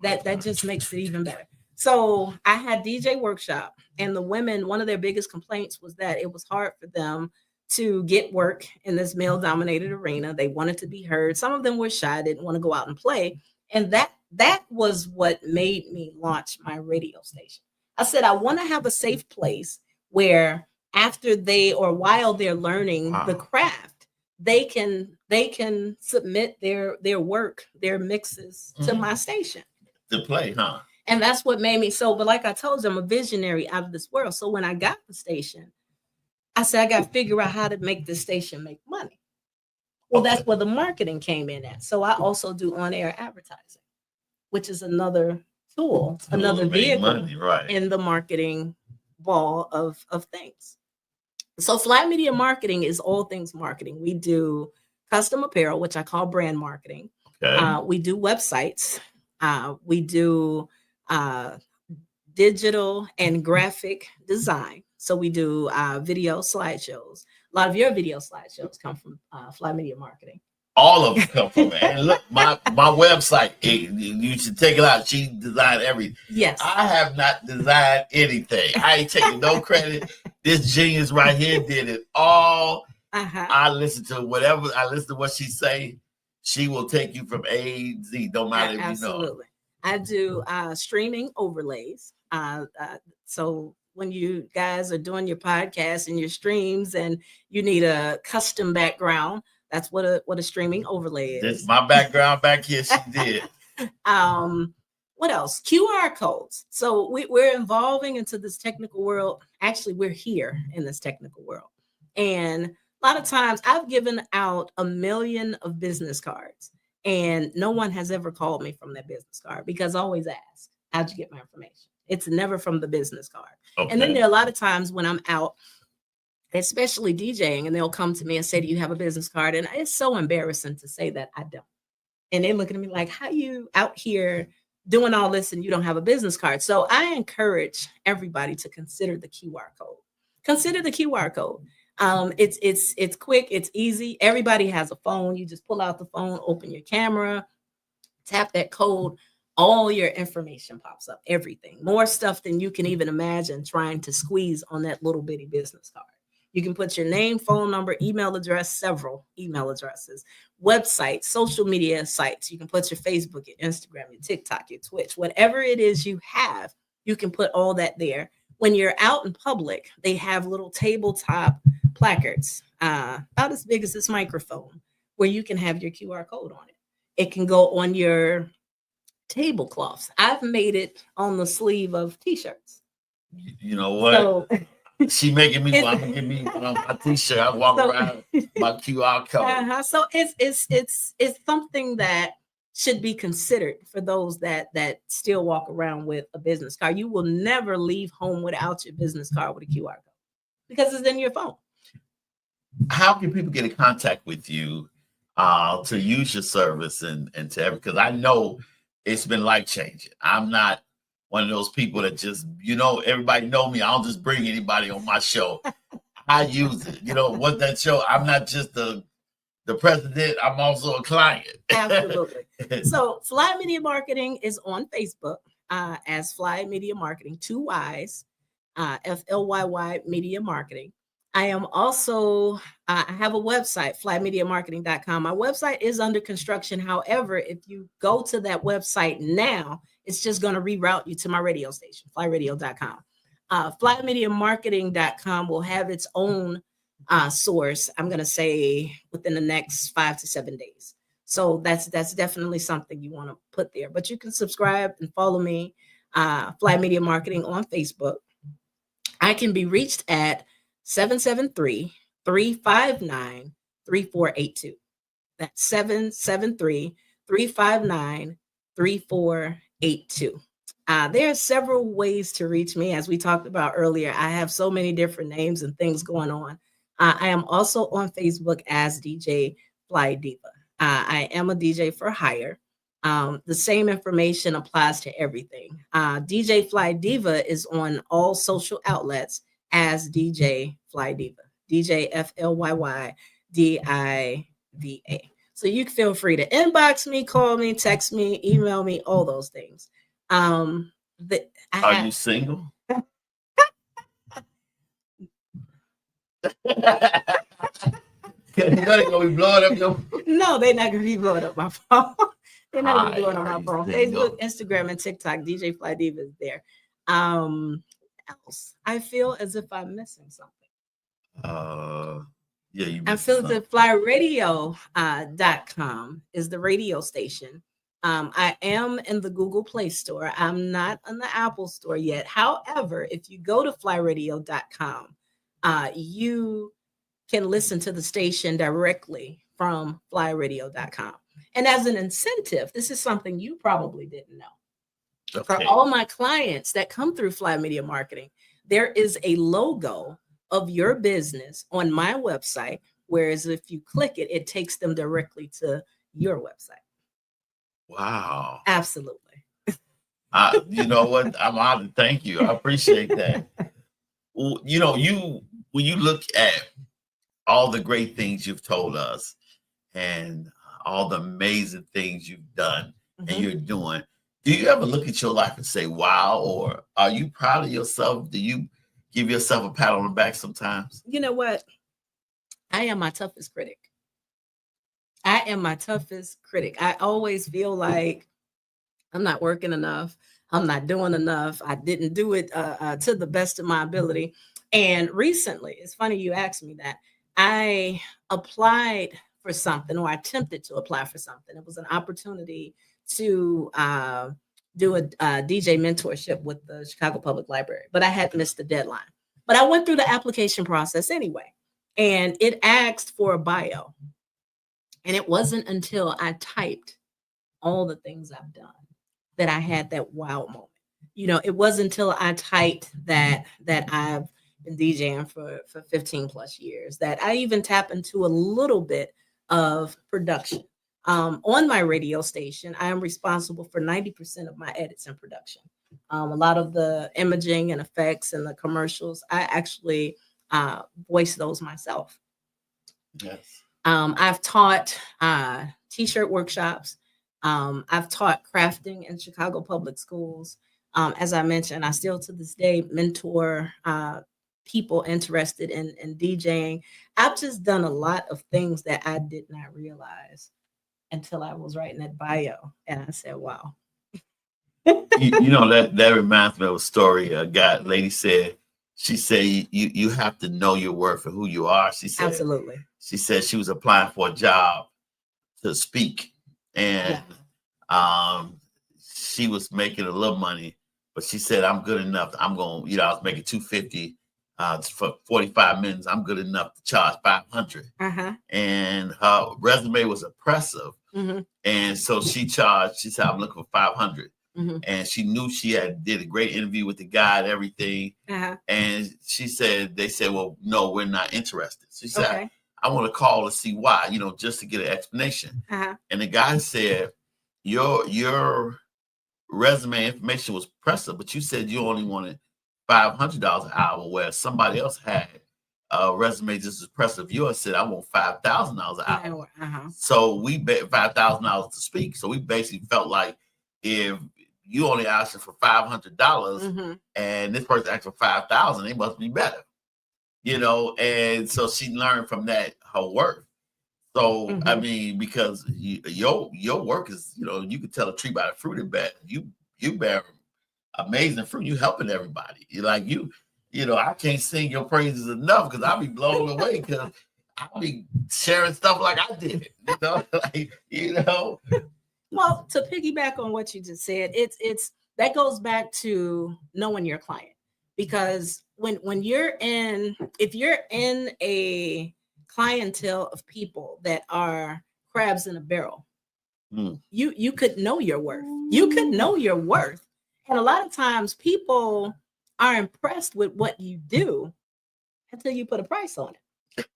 That just makes it even better. So I had DJ workshop, and the women, one of their biggest complaints was that it was hard for them to get work in this male-dominated arena. They wanted to be heard. Some of them were shy, didn't want to go out and play, and that was what made me launch my radio station. I said I want to have a safe place where after they or while they're learning the craft, they can submit their work, their mixes to my station to play, huh? And that's what made me so. But like I told you, I'm a visionary out of this world. So when I got the station, I said I got to figure out how to make this station make money. Well, that's where the marketing came in at. So I also do on-air advertising, which is another tool, another vehicle money, right, in the marketing ball of things. So Fly Media Marketing is all things marketing. We do custom apparel, which I call brand marketing. Okay. We do websites. We do digital and graphic design. So we do video slideshows. A lot of your video slideshows come from Fly Media Marketing. All of them come from it. And look, my website, you should take it out. She designed everything. Yes. I have not designed anything. I ain't taking no credit. This genius right here did it all. I listen to whatever. I listen to what she say. She will take you from A to Z. Don't matter if Absolutely. you know. I do streaming overlays. So when you guys are doing your podcast and your streams and you need a custom background, that's what a streaming overlay is. This my background back here. She did. What else? QR codes. So we're evolving into this technical world. Actually, we're here in this technical world. And a lot of times I've given out 1 million of business cards, and no one has ever called me from that business card because I always ask, how'd you get my information? It's never from the business card. Okay. And then there are a lot of times when I'm out, especially DJing, and they'll come to me and say, do you have a business card? And it's so embarrassing to say that I don't. And they're looking at me like, how you out here doing all this and you don't have a business card? So I encourage everybody to consider the QR code. Consider the QR code. It's quick, it's easy. Everybody has a phone. You just pull out the phone, open your camera, tap that code. All your information pops up, everything. More stuff than you can even imagine trying to squeeze on that little bitty business card. You can put your name, phone number, email address, several email addresses, websites, social media sites. You can put your Facebook, your Instagram, your TikTok, your Twitch, whatever it is you have, you can put all that there. When you're out in public, they have little tabletop placards, about as big as this microphone, where you can have your QR code on it. It can go on your tablecloths. I've made it on the sleeve of t-shirts. You know what? So, she making me give me my t-shirt. I walk around my QR code. So it's something that should be considered for those that still walk around with a business card. You will never leave home without your business card with a QR code because it's in your phone. How can people get in contact with you to use your service and to because I know it's been life changing. I'm not one of those people that just, everybody know me. I don't just bring anybody on my show. I use it. What that show, I'm not just the president. I'm also a client. Absolutely. So Fly Media Marketing is on Facebook as Fly Media Marketing, 2 Y's, FLYY Media Marketing. I am also, I have a website, flymediamarketing.com. My website is under construction. However, if you go to that website now, it's just going to reroute you to my radio station, flyradio.com. Flymediamarketing.com will have its own source, I'm going to say within the next 5 to 7 days. So that's definitely something you want to put there. But you can subscribe and follow me, Fly Media Marketing on Facebook. I can be reached at 773-482-5885. 773-359-3482. That's 773-359-3482. There are several ways to reach me. As we talked about earlier, I have so many different names and things going on. I am also on Facebook as DJ Fly Diva. I am a DJ for hire. The same information applies to everything. DJ Fly Diva is on all social outlets as DJ Fly Diva. DJ FLYYDIVA. So you can feel free to inbox me, call me, text me, email me, all those things. Are you single? You know they're gonna be blowing up your. No, they're not gonna be blowing up my phone. They're not gonna be blowing up my phone. Single? Facebook, Instagram, and TikTok. DJ Fly Diva is there. Else, I feel as if I'm missing something. Yeah, you. I feel that flyradio.com is the radio station. I am in the Google Play Store. I'm not in the Apple Store yet. However, if you go to flyradio.com, you can listen to the station directly from flyradio.com. And as an incentive, this is something you probably didn't know. Okay. For all my clients that come through Fly Media Marketing, there is a logo of your business on my website, whereas if you click it, it takes them directly to your website. Wow. Absolutely. You know what? I'm honored. Thank you. I appreciate that. Well, you know, when you look at all the great things you've told us and all the amazing things you've done and you're doing, do you ever look at your life and say, wow, or are you proud of yourself? Do you give yourself a pat on the back sometimes? You know what? I am my toughest critic. I always feel like I'm not working enough. I'm not doing enough. I didn't do it to the best of my ability. And recently, it's funny you asked me that. I applied for something, or I attempted to apply for something. It was an opportunity to do a DJ mentorship with the Chicago Public Library, but I had missed the deadline. But I went through the application process anyway, and it asked for a bio. And it wasn't until I typed all the things I've done that I had that wow moment. You know, it wasn't until I typed that I've been DJing for 15 plus years that I even tap into a little bit of production. On my radio station, I am responsible for 90% of my edits and production. A lot of the imaging and effects and the commercials, I actually voice those myself. Yes. I've taught t-shirt workshops. I've taught crafting in Chicago public schools. As I mentioned, I still to this day mentor people interested in DJing. I've just done a lot of things that I did not realize until I was writing that bio. And I said, wow. you know, that reminds me of a story. Lady said, she said, you have to know your worth for who you are. She said, absolutely. She said she was applying for a job to speak, and she was making a little money, but she said, I'm good enough. I'm going, you know, I was making $250 for 45 minutes. I'm good enough to charge $500. And her resume was oppressive. And so she charged, she said, I'm looking for $500. And she knew she did a great interview with the guy and everything. And she said, they said, well, no, we're not interested. She said, I want to call to see why, you know, just to get an explanation. And the guy said, your resume information was impressive, but you said you only wanted $500 an hour, where somebody else had a resume just as impressive. Yours said, I want $5,000 an hour. So we bet $5,000 to speak. So we basically felt like if you only asked for $500 and this person asked for $5,000, they must be better. You know, and so she learned from that her worth. So I mean, because your work is, you know, you can tell a tree by the fruit it bear. You bear amazing fruit. You helping everybody. You're like you know, I can't sing your praises enough because I'll be blown away because I'll be sharing stuff like I did. You know, like, you know. Well, to piggyback on what you just said, it's that goes back to knowing your client. because when if you're in a clientele of people that are crabs in a barrel, you could know your worth. You could know your worth. And a lot of times people are impressed with what you do until you put a price on it.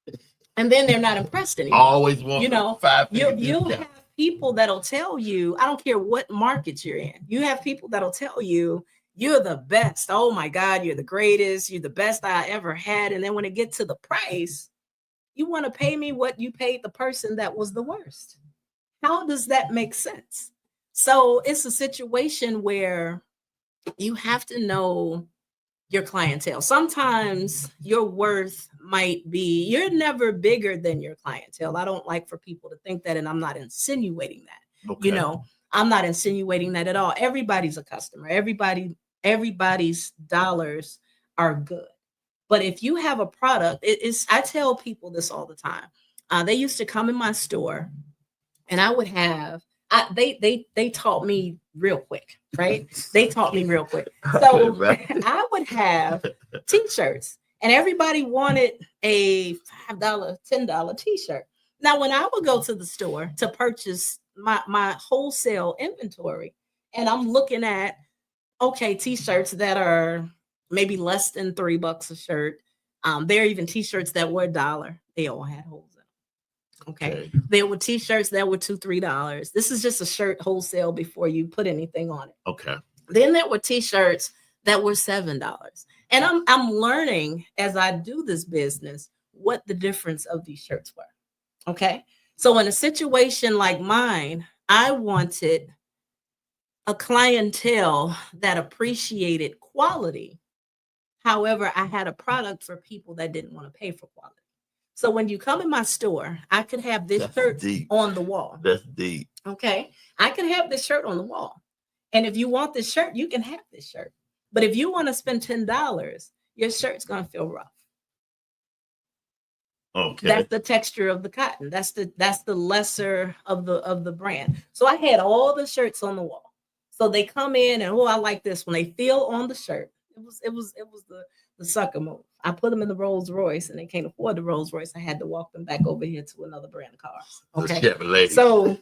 And then they're not impressed anymore. Always want, you know, you'll have people that'll tell you, I don't care what market you're in. You have people that'll tell you, you're the best. Oh my God, you're the greatest. You're the best I ever had. And then when it gets to the price, you want to pay me what you paid the person that was the worst. How does that make sense? So it's a situation where you have to know your clientele. Sometimes your worth might be, you're never bigger than your clientele. I don't like for people to think that, and I'm not insinuating that. Okay. You know, I'm not insinuating that at all. Everybody's a customer. Everybody's dollars are good. But if you have a product, I tell people this all the time. They used to come in my store and I would have, they taught me real quick, right? They taught me real quick. So I would have t-shirts and everybody wanted a $5, $10 t-shirt. Now, when I would go to the store to purchase my wholesale inventory, and I'm looking at, okay, t-shirts that are maybe less than $3 a shirt. There are even t-shirts that were $1. They all had holes in them. Okay. There were t-shirts that were $2, $3. This is just a shirt wholesale before you put anything on it. Okay. Then there were t-shirts that were $7. And I'm learning as I do this business what the difference of these shirts were. Okay. So in a situation like mine, I wanted a clientele that appreciated quality. However, I had a product for people that didn't want to pay for quality. So when you come in my store, I could have this shirt on the wall. That's deep. Okay. I can have this shirt on the wall. And if you want this shirt, you can have this shirt. But if you want to spend $10, your shirt's going to feel rough. Okay. That's the texture of the cotton. That's the lesser of the brand. So I had all the shirts on the wall. So they come in and, oh, I like this. When they feel on the shirt, it was the sucker move. I put them in the Rolls Royce and they can't afford the Rolls Royce. I had to walk them back over here to another brand of cars. Okay. So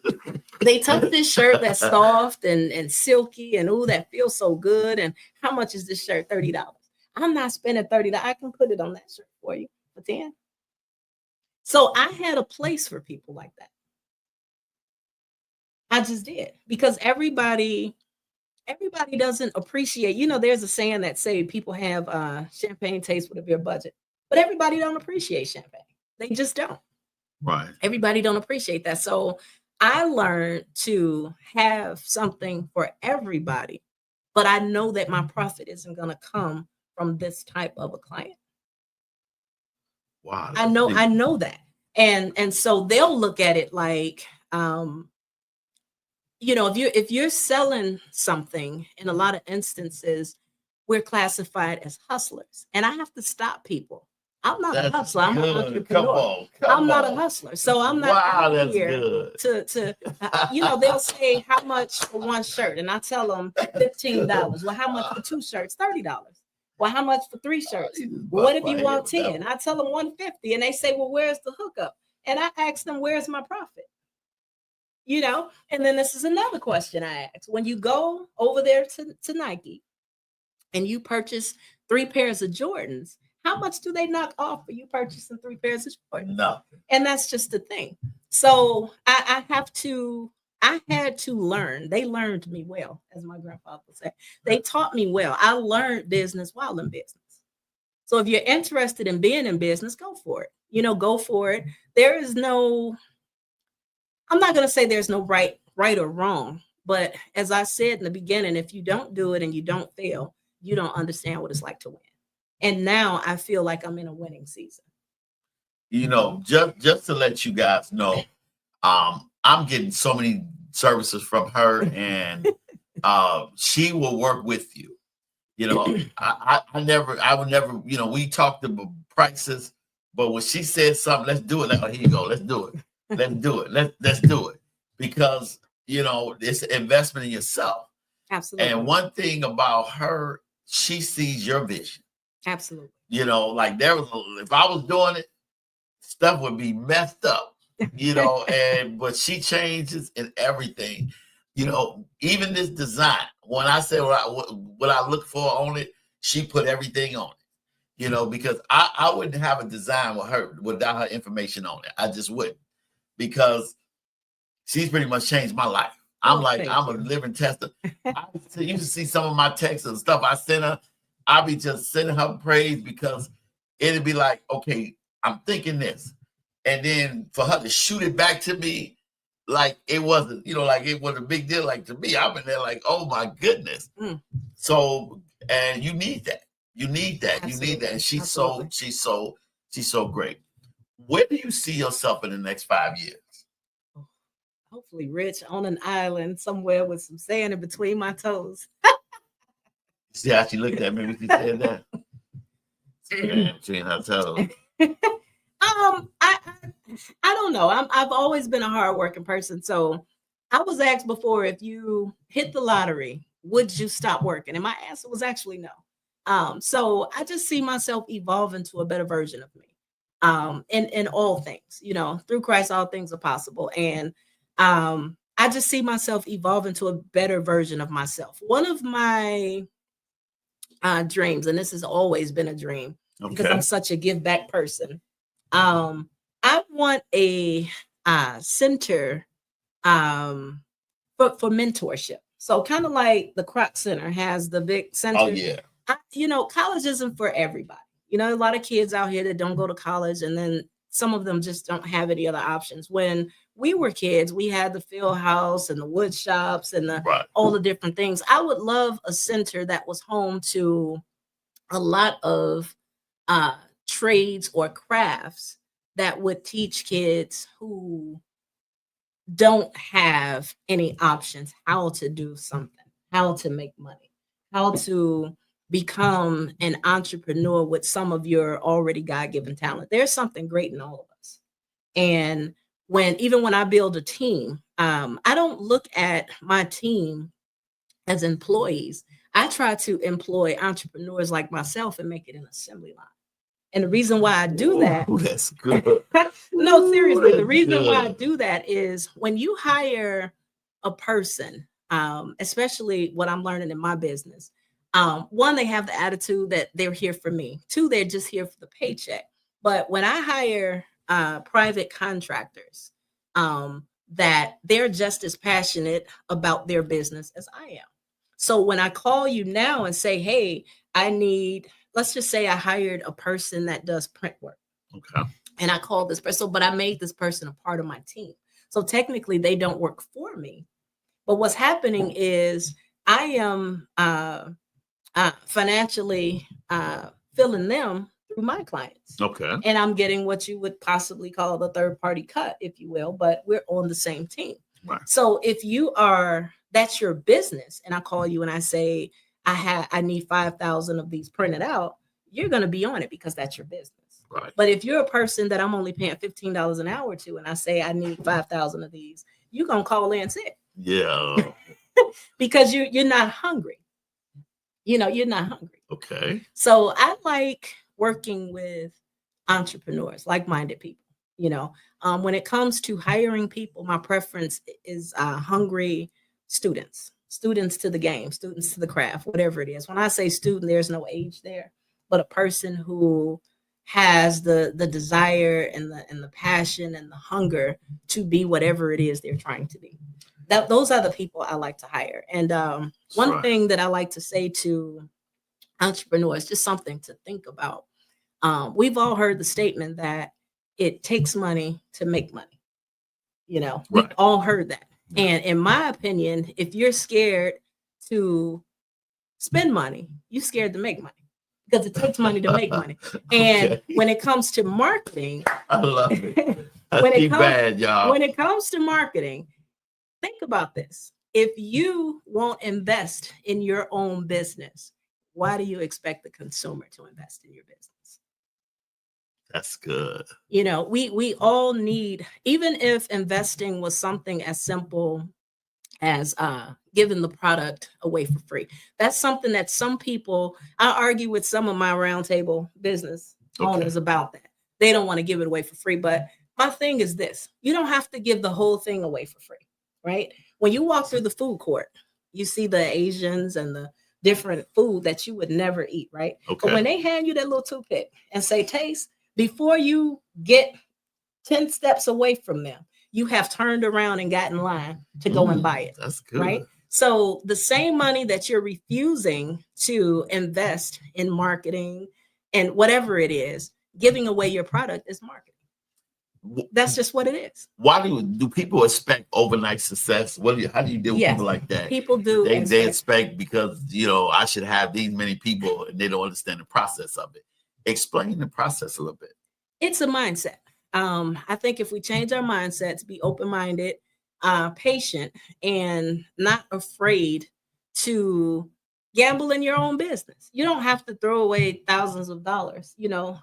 they took this shirt that's soft and silky and, oh, that feels so good. And how much is this shirt? $30. I'm not spending $30. I can put it on that shirt for you for $10. So I had a place for people like that. I just did, because everybody doesn't appreciate, there's a saying that say people have champagne taste with a beer budget, but everybody don't appreciate champagne. They just don't. Right. Everybody don't appreciate that. So I learned to have something for everybody, but I know that my profit isn't going to come from this type of a client. Wow. I know that. And so they'll look at it like, if you're selling something, in a lot of instances, we're classified as hustlers. And I have to stop people. I'm not a hustler. I'm an entrepreneur. I'm not a hustler. So I'm not here to they'll say how much for one shirt. And I tell them $15. Well, how much for two shirts? $30. Well, how much for three shirts? Well, what if you want 10? I tell them $150. And they say, well, where's the hookup? And I ask them, where's my profit? And then this is another question I ask. When you go over there to Nike and you purchase 3 pairs of Jordans, how much do they knock off for you purchasing 3 pairs of Jordans? Nothing. And that's just the thing. So I had to learn. They learned me well, as my grandfather would say. They taught me well. I learned business while in business. So if you're interested in being in business, go for it. Go for it. There is no, I'm not going to say there's no right or wrong, but as I said in the beginning, if you don't do it and you don't fail, you don't understand what it's like to win. And now I feel like I'm in a winning season. Just to let you guys know, I'm getting so many services from her, and she will work with you. I would never, we talked about prices, but when she said something, let's do it. Like, oh, here you go. Let's do it. Let's do it. Let's do it. Because, it's an investment in yourself. Absolutely. And one thing about her, she sees your vision. Absolutely. You know, like if I was doing it, stuff would be messed up, you know, but she changes in everything, you know, even this design. When I say what I look for on it, she put everything on it, you know, because I wouldn't have a design with her without her information on it. I just wouldn't, because she's pretty much changed my life. I'm a living tester. I used to see some of my texts and stuff I sent her. I'll be just sending her praise, because it'd be like, okay, I'm thinking this. And then for her to shoot it back to me, like it wasn't, you know, like it was a big deal. Like to me, I've been there like, oh my goodness. So, and you need that. You need that. Absolutely. You need that. And she's so great. Where do you see yourself in the next 5 years? Hopefully rich on an island somewhere with some sand in between my toes. See how she looked at me when she said that? Sand between her toes. I don't know. I've always been a hardworking person. So I was asked before, if you hit the lottery, would you stop working? And my answer was actually no. So I just see myself evolving to a better version of me. In all things, you know, through Christ, all things are possible. And I just see myself evolving to a better version of myself. One of my dreams, and this has always been a dream, because I'm such a give back person. I want a center for mentorship. So kind of like the Croc Center has the big center. Oh yeah. You know, college isn't for everybody. You know, a lot of kids out here that don't go to college, and then some of them just don't have any other options. When we were kids, we had the field house and the wood shops and all the different things. I would love a center that was home to a lot of trades or crafts that would teach kids who don't have any options how to do something, how to make money, how to become an entrepreneur with some of your already God-given talent. There's something great in all of us. And even when I build a team, I don't look at my team as employees. I try to employ entrepreneurs like myself and make it an assembly line. And the reason why I do that, that's good. No, seriously, the reason why I do that is when you hire a person, especially what I'm learning in my business, one, they have the attitude that they're here for me. Two, they're just here for the paycheck. But when I hire private contractors, that they're just as passionate about their business as I am. So when I call you now and say, hey, let's just say I hired a person that does print work. Okay. And I called this person, but I made this person a part of my team. So technically they don't work for me. But what's happening is I am financially filling them through my clients. Okay. And I'm getting what you would possibly call the third party cut, if you will, but we're on the same team. Right. So if that's your business, and I call you and I say, I need 5,000 of these printed out, you're going to be on it because that's your business. Right. But if you're a person that I'm only paying $15 an hour to, and I say I need 5,000 of these, you're going to call in sick. Yeah. Because you're not hungry. You know, you're not hungry. Okay. So I like working with entrepreneurs, like-minded people. You know, when it comes to hiring people, my preference is hungry students to the game, students to the craft, whatever it is. When I say student, there's no age there, but a person who has the desire and the passion and the hunger to be whatever it is they're trying to be. Those are the people I like to hire. And one thing that I like to say to entrepreneurs, just something to think about. We've all heard the statement that it takes money to make money. You know, we've all heard that. And in my opinion, if you're scared to spend money, you're scared to make money, because it takes money to make money. And when it comes to marketing, I love it. When it comes to marketing, think about this. If you won't invest in your own business, why do you expect the consumer to invest in your business? That's good. You know, we all need, even if investing was something as simple as giving the product away for free. That's something that some people, I argue with some of my roundtable business owners about that. They don't want to give it away for free. But my thing is this: you don't have to give the whole thing away for free, right? When you walk through the food court, you see the Asians and the different food that you would never eat, right? But when they hand you that little toothpick and say, taste, before you get 10 steps away from them, you have turned around and got in line to go and buy it. That's good. Right? So the same money that you're refusing to invest in marketing and whatever it is, giving away your product is marketing. That's just what it is. Why do people expect overnight success? How do you deal with people like that? People do. They expect because, I should have these many people, and they don't understand the process of it. Explain the process a little bit. It's a mindset. I think if we change our mindset to be open-minded, patient, and not afraid to gamble in your own business, you don't have to throw away thousands of dollars.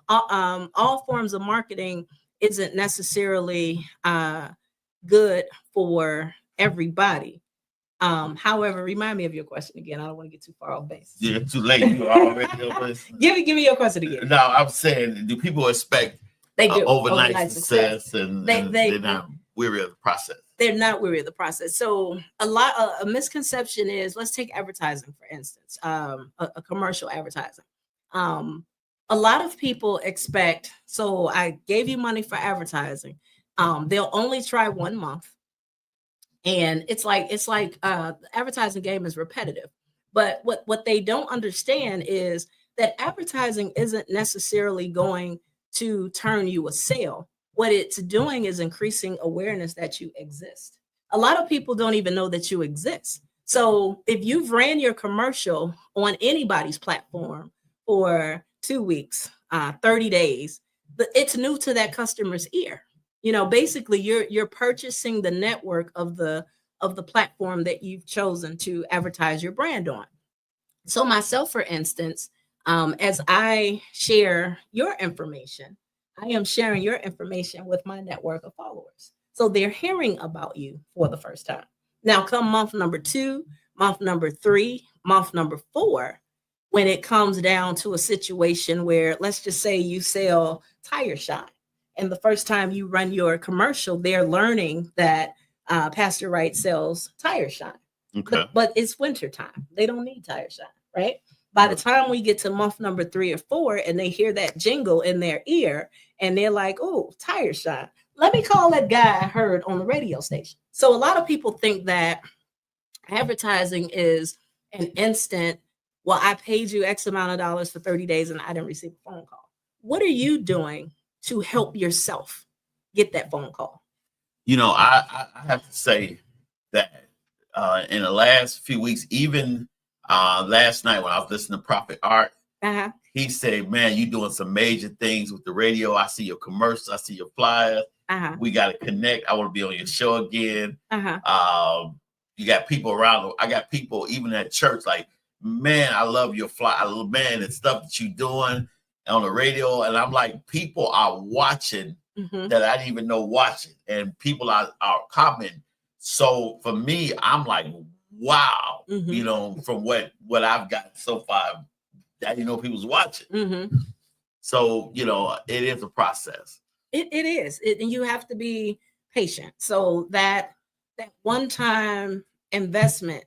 All forms of marketing isn't necessarily good for everybody. However, remind me of your question again. I don't want to get too far off base. Yeah, too late. You already give me your question again. No, I'm saying, do people expect they do overnight success and they're not weary of the process? They're not weary of the process. So a misconception is, let's take advertising, for instance, a commercial advertising. A lot of people expect, so I gave you money for advertising. They'll only try 1 month. And it's like the advertising game is repetitive. But what they don't understand is that advertising isn't necessarily going to turn you a sale. What it's doing is increasing awareness that you exist. A lot of people don't even know that you exist. So if you've ran your commercial on anybody's platform for 2 weeks, 30 days, but it's new to that customer's ear. Basically you're purchasing the network of the platform that you've chosen to advertise your brand on. So myself, for instance, as I share your information, I am sharing your information with my network of followers. So they're hearing about you for the first time. Now, come month number 2, month number 3, month number 4, when it comes down to a situation where, let's just say you sell tire shine. And the first time you run your commercial, they're learning that Pastor Wright sells tire shine. Okay. But it's winter time. They don't need tire shine, right? By the time we get to month number 3 or 4 and they hear that jingle in their ear and they're like, oh, tire shine. Let me call that guy I heard on the radio station. So a lot of people think that advertising is an instant, well, I paid you X amount of dollars for 30 days and I didn't receive a phone call. What are you doing to help yourself get that phone call? I have to say that in the last few weeks, even last night when I was listening to Prophet Art, he said, man, you're doing some major things with the radio. I see your commercials. I see your flyers. We got to connect. I want to be on your show again. You got people around. I got people even at church like, man, I love your fly. Man, the stuff that you're doing on the radio. And I'm like, people are watching that I didn't even know watching. And people are commenting. So for me, I'm like, wow, from what I've got so far, I didn't know people's watching. So, it is a process. It is. And you have to be patient. So that one-time investment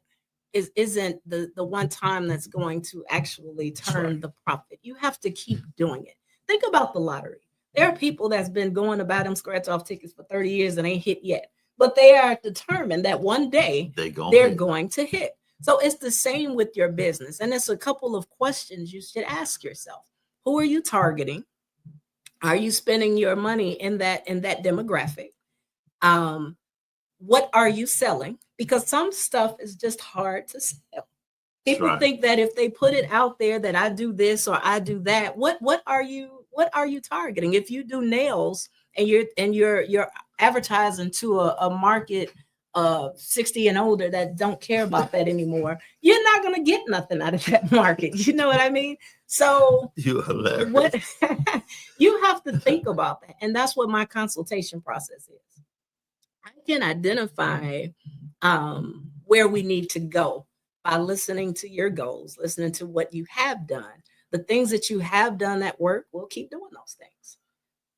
isn't the one time that's going to actually turn the profit. You have to keep doing it. Think about the lottery. There are people that's been going to buy them scratch-off tickets for 30 years and ain't hit yet. But they are determined that one day they're going to hit. So it's the same with your business. And it's a couple of questions you should ask yourself. Who are you targeting? Are you spending your money in that demographic? What are you selling? Because some stuff is just hard to sell. People think that if they put it out there that I do this or I do that, what are you targeting? If you do nails and you're advertising to a market of 60 and older that don't care about that anymore, you're not going to get nothing out of that market. You know what I mean? So you have to think about that. And that's what my consultation process is. I can identify where we need to go by listening to your goals, listening to what you have done. The things that you have done that work, we'll keep doing those things.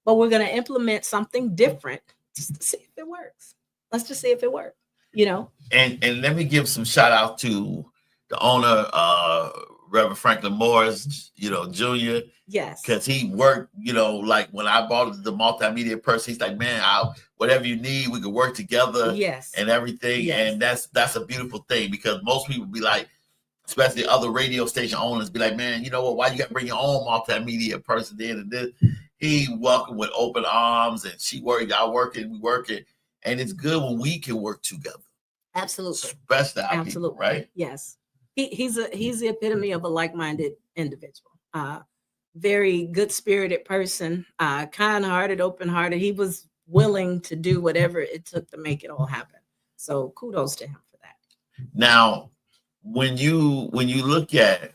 But we're going to implement something different just to see if it works. Let's just see if it works, you know? And let me give some shout out to the owner, Reverend Franklin Morris, Jr. Yes. Because he worked, like when I bought the multimedia person, he's like, man, whatever you need, we can work together. Yes. And everything. Yes. And that's a beautiful thing, because most people be like, especially other radio station owners, be like, man, you know what? Why you got to bring your own multimedia person in? And this, he welcomed with open arms, and she worked, I working, we working. And it's good when we can work together. Absolutely. Especially our Absolutely. people, right? Yes. He's the epitome of a like-minded individual. Very good-spirited person, kind-hearted, open-hearted. He was willing to do whatever it took to make it all happen. So kudos to him for that. Now, when you look at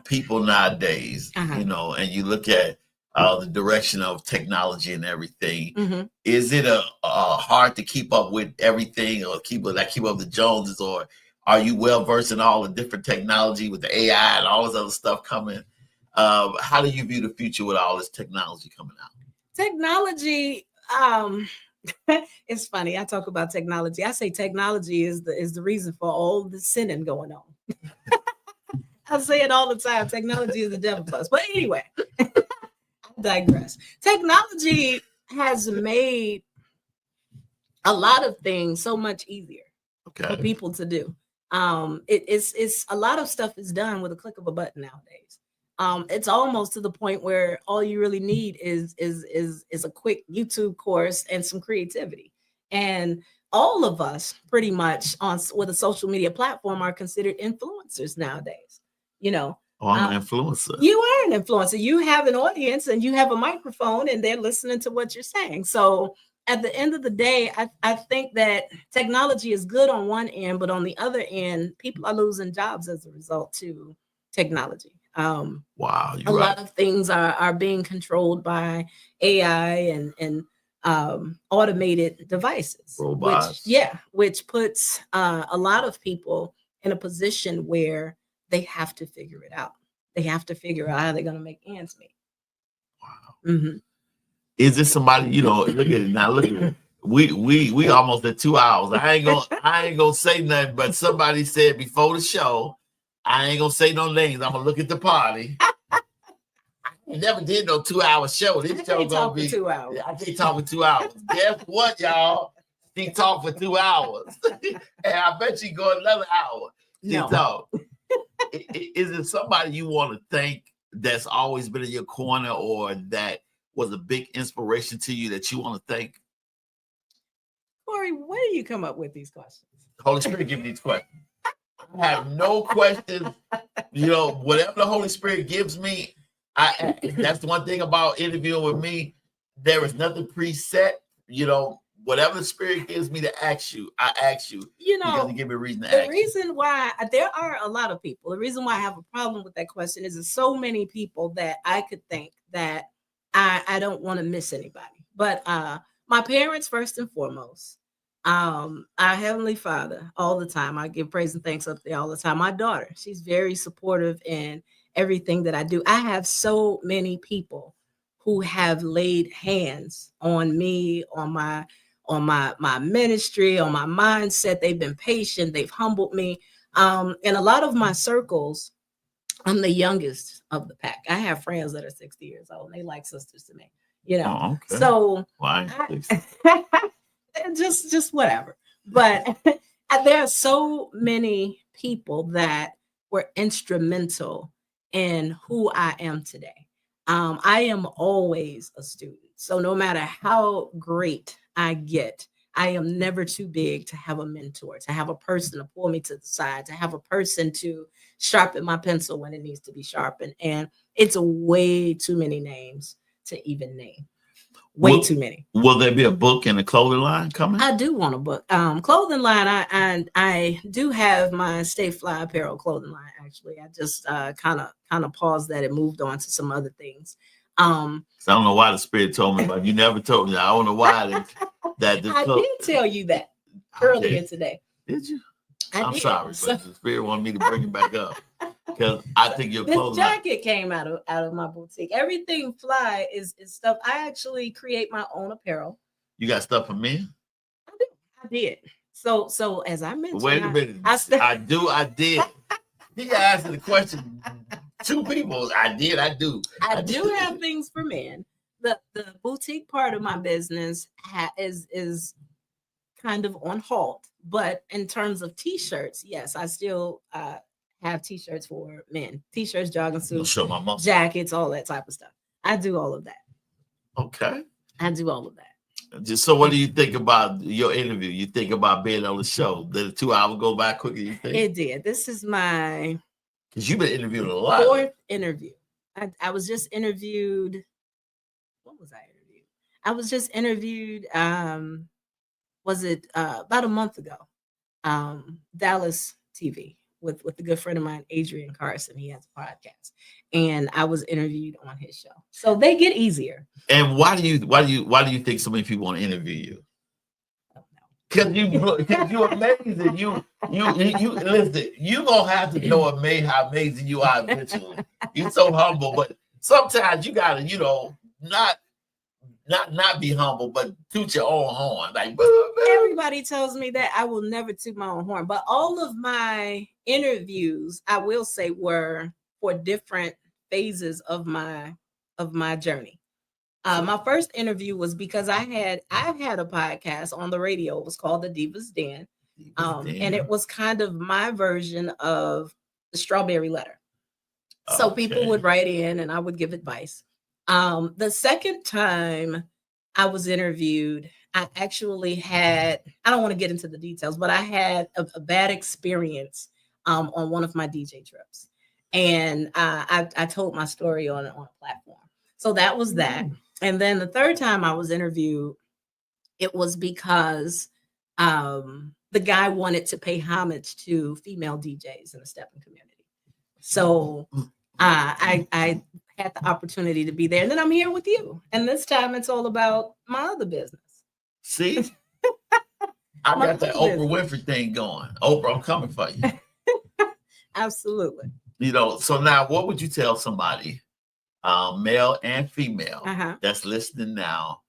people nowadays, and you look at the direction of technology and everything, is it a hard to keep up with everything, or keep up the Joneses, or are you well versed in all the different technology with the AI and all this other stuff coming? How do you view the future with all this technology coming out? Technology, it's funny. I talk about technology. I say technology is the reason for all the sinning going on. I say it all the time. Technology is the devil plus. But anyway, I digress. Technology has made a lot of things so much easier for people to do. It's a lot of stuff is done with a click of a button nowadays. It's almost to the point where all you really need is a quick YouTube course and some creativity. And all of us pretty much with a social media platform are considered influencers nowadays. Oh, I'm an influencer. You are an influencer. You have an audience and you have a microphone and they're listening to what you're saying. So at the end of the day, I think that technology is good on one end, but on the other end, people are losing jobs as a result to technology. Wow, a lot of things are being controlled by AI and automated devices, robots. which puts a lot of people in a position where they have to figure it out. They have to figure out how they're going to make ends meet. Wow. Is this somebody, look at it now, look at it. We almost at 2 hours. I ain't gonna say nothing, but somebody said before the show, I ain't gonna say no names. I'm gonna look at the party. I never did no 2 hour show. This show gonna be 2 hours. I can't talk for 2 hours. Guess what, y'all? She talked for 2 hours. And I bet she go another hour. She talk. Is it somebody you want to thank that's always been in your corner, or that was a big inspiration to you that you want to thank? Corey, where do you come up with these questions? Holy Spirit give me these questions. I have no questions. Whatever the Holy Spirit gives me, that's the one thing about interviewing with me. There is nothing preset. Whatever the Spirit gives me to ask you, I ask you. Because you give me a reason to ask. The reason why there are a lot of people. The reason why I have a problem with that question is there's so many people that I could think that I don't want to miss anybody. But my parents first and foremost. Our Heavenly Father, all the time. I give praise and thanks up there all the time. My daughter, she's very supportive in everything that I do. I have so many people who have laid hands on me, on my ministry, on my mindset. They've been patient. They've humbled me. In a lot of my circles, I'm the youngest of the pack. I have friends that are 60 years old. And they like sisters to me, Oh, okay. So why? just whatever. But there are so many people that were instrumental in who I am today. I am always a student. So no matter how great I get, I am never too big to have a mentor, to have a person to pull me to the side, to have a person to sharpen my pencil when it needs to be sharpened. And it's way too many names to even name. Too many. Will there be a book and a clothing line coming? I do want a book. Clothing line, I do have my Stay Fly apparel clothing line, actually. I just kind of paused that and moved on to some other things. I don't know why the Spirit told me, but you never told me. I don't know why I did tell you that earlier today. Did you? I'm sorry, but the spirit wanted me to bring it back up because I think your clothes. This jacket came out of my boutique. Everything fly is stuff. I actually create my own apparel. You got stuff for me? I did. So as I mentioned, wait a minute. I did. He asked the question. Two people. I do. I do have things for men. The boutique part of my business is kind of on halt, but in terms of t-shirts, yes, I still have t-shirts for men. T-shirts, jogging suits, show my muscle. Jackets, all that type of stuff. I do all of that. Okay. I do all of that. Just so, what do you think about your interview? You think about being on the show? Did the 2 hours go by quicker? You think it did? This is my because you've been interviewed a lot. 4th interview. I was just interviewed. What was I interviewed? I was just interviewed. Was it about a month ago? Dallas TV with a good friend of mine, Adrian Carson. He has a podcast, and I was interviewed on his show. So they get easier. And why do you think so many people want to interview you? Because you're amazing. You listen. You gonna have to know how amazing you are eventually. You're so humble, but sometimes you gotta, not be humble, but toot your own horn. Like everybody tells me that I will never toot my own horn, but all of my interviews, I will say, were for different phases of my journey. My first interview was because I've had a podcast on the radio. It was called The Divas Den. And it was kind of my version of the Strawberry Letter. So people would write in and I would give advice. The second time I was interviewed, I actually had, I don't want to get into the details, but I had a bad experience on one of my DJ trips. And I told my story on a platform. So that was that. And then the third time I was interviewed, it was because the guy wanted to pay homage to female DJs in the stepping community. So I had the opportunity to be there. And then I'm here with you. And this time it's all about my other business. See? I got that Oprah Winfrey thing going. Oprah, I'm coming for you. Absolutely. So now what would you tell somebody, male and female, that's listening now,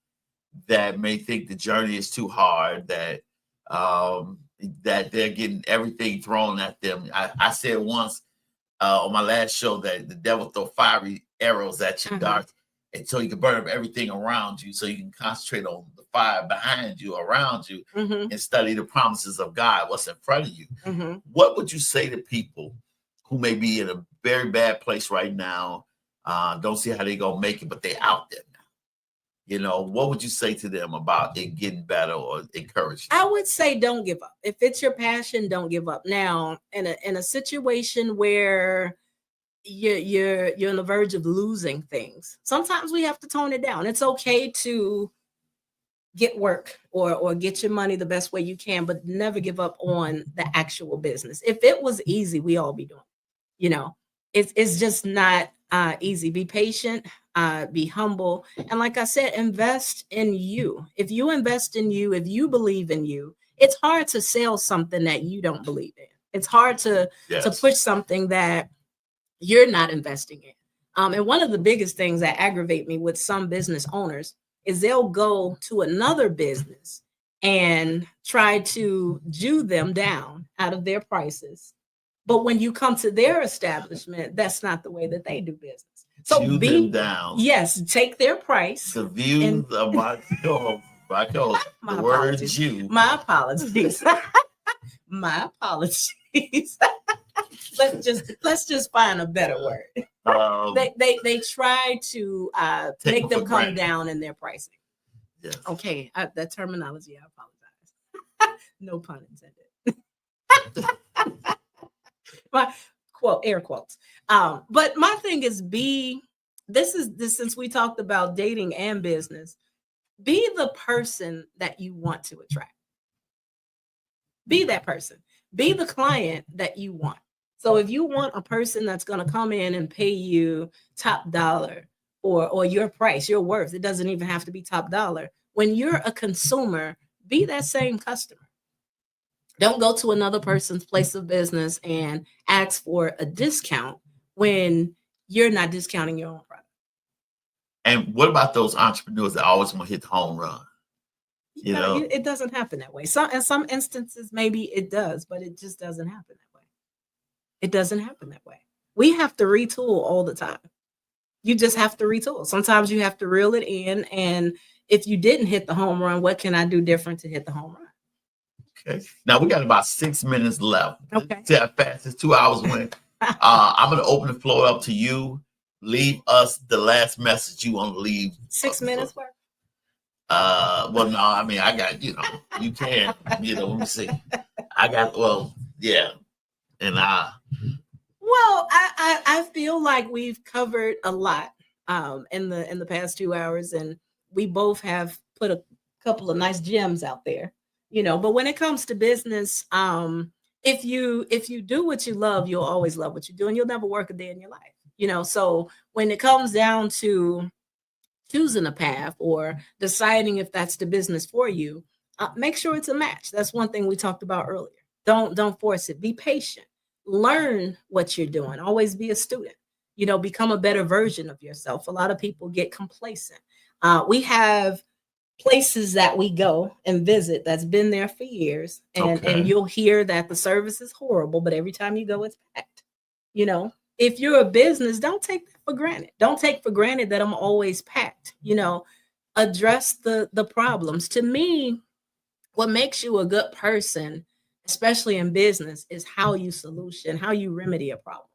that may think the journey is too hard, that they're getting everything thrown at them? I said once on my last show that the devil throw fiery arrows at you, darts, and so you can burn up everything around you, so you can concentrate on the fire behind you, around you, and study the promises of God, what's in front of you. What would you say to people who may be in a very bad place right now, don't see how they gonna make it, but they out there now? What would you say to them about it getting better or encourage them? I would say don't give up. If it's your passion, don't give up. Now, in a situation where you're on the verge of losing things, sometimes we have to tone it down. It's okay to get work or get your money the best way you can, but never give up on the actual business. If it was easy, we all be doing it. It's just not easy. Be patient, be humble. And like I said, invest in you. If you invest in you, if you believe in you, it's hard to sell something that you don't believe in. It's hard to push something that you're not investing in. And one of the biggest things that aggravate me with some business owners is they'll go to another business and try to Jew them down out of their prices. But when you come to their establishment, that's not the way that they do business. So Jew them down. Yes, take their price. The views of my the word Jew. My apologies. My apologies. let's just find a better word. They try to make them come down in their pricing. Yes. Okay, that terminology, I apologize. No pun intended. My air quotes. But my thing is since we talked about dating and business, be the person that you want to attract. Be that person. Be the client that you want. So if you want a person that's going to come in and pay you top dollar or your price, your worth, it doesn't even have to be top dollar. When you're a consumer, be that same customer. Don't go to another person's place of business and ask for a discount when you're not discounting your own product. And what about those entrepreneurs that always want to hit the home run? You know, it doesn't happen that way. In some instances, maybe it does, but it just doesn't happen that way. It doesn't happen that way. We have to retool all the time. You just have to retool. Sometimes you have to reel it in. And if you didn't hit the home run, what can I do different to hit the home run? Okay. Now we got about 6 minutes left. Okay. See how fast this 2 hours went. I'm going to open the floor up to you. Leave us the last message you want to leave. 6 minutes worth. Well, no, I mean, I got, you can, let me see. Yeah. And well, I feel like we've covered a lot in the past 2 hours, and we both have put a couple of nice gems out there, but when it comes to business, if you do what you love, you'll always love what you do, and you'll never work a day in your life. So when it comes down to choosing a path or deciding if that's the business for you, make sure it's a match. That's one thing we talked about earlier. Don't force it. Be patient. Learn what you're doing. Always be a student. Become a better version of yourself. A lot of people get complacent. We have places that we go and visit that's been there for years, and you'll hear that the service is horrible, but every time you go, it's packed. If you're a business, don't take that for granted. Don't take for granted that I'm always packed. Address the problems. To me, what makes you a good person, especially in business, is how you remedy a problem.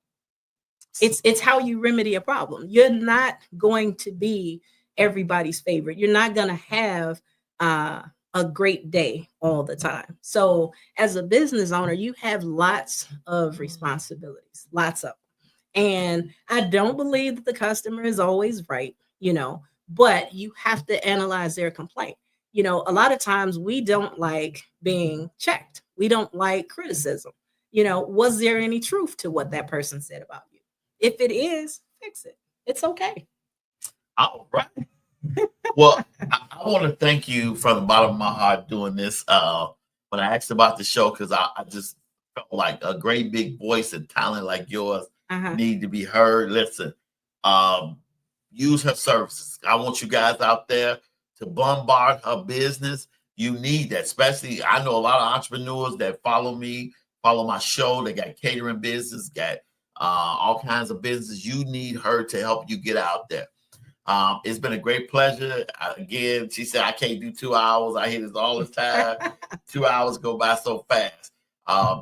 It's how you remedy a problem. You're not going to be everybody's favorite. You're not going to have a great day all the time. So as a business owner, you have lots of responsibilities, lots of them. And I don't believe that the customer is always right, but you have to analyze their complaint. A lot of times we don't like being checked. We don't like criticism. Was there any truth to what that person said about you? If it is, fix it. It's okay. All right. Well, I want to thank you from the bottom of my heart doing this. When I asked about the show, because I just felt like a great big voice and talent like yours need to be heard. Listen, use her services. I want you guys out there to bombard her business. You need that, especially I know a lot of entrepreneurs that follow me, follow my show. They got catering business, got all kinds of business. You need her to help you get out there. It's been a great pleasure. Again, she said, I can't do 2 hours. I hear this all the time. 2 hours go by so fast.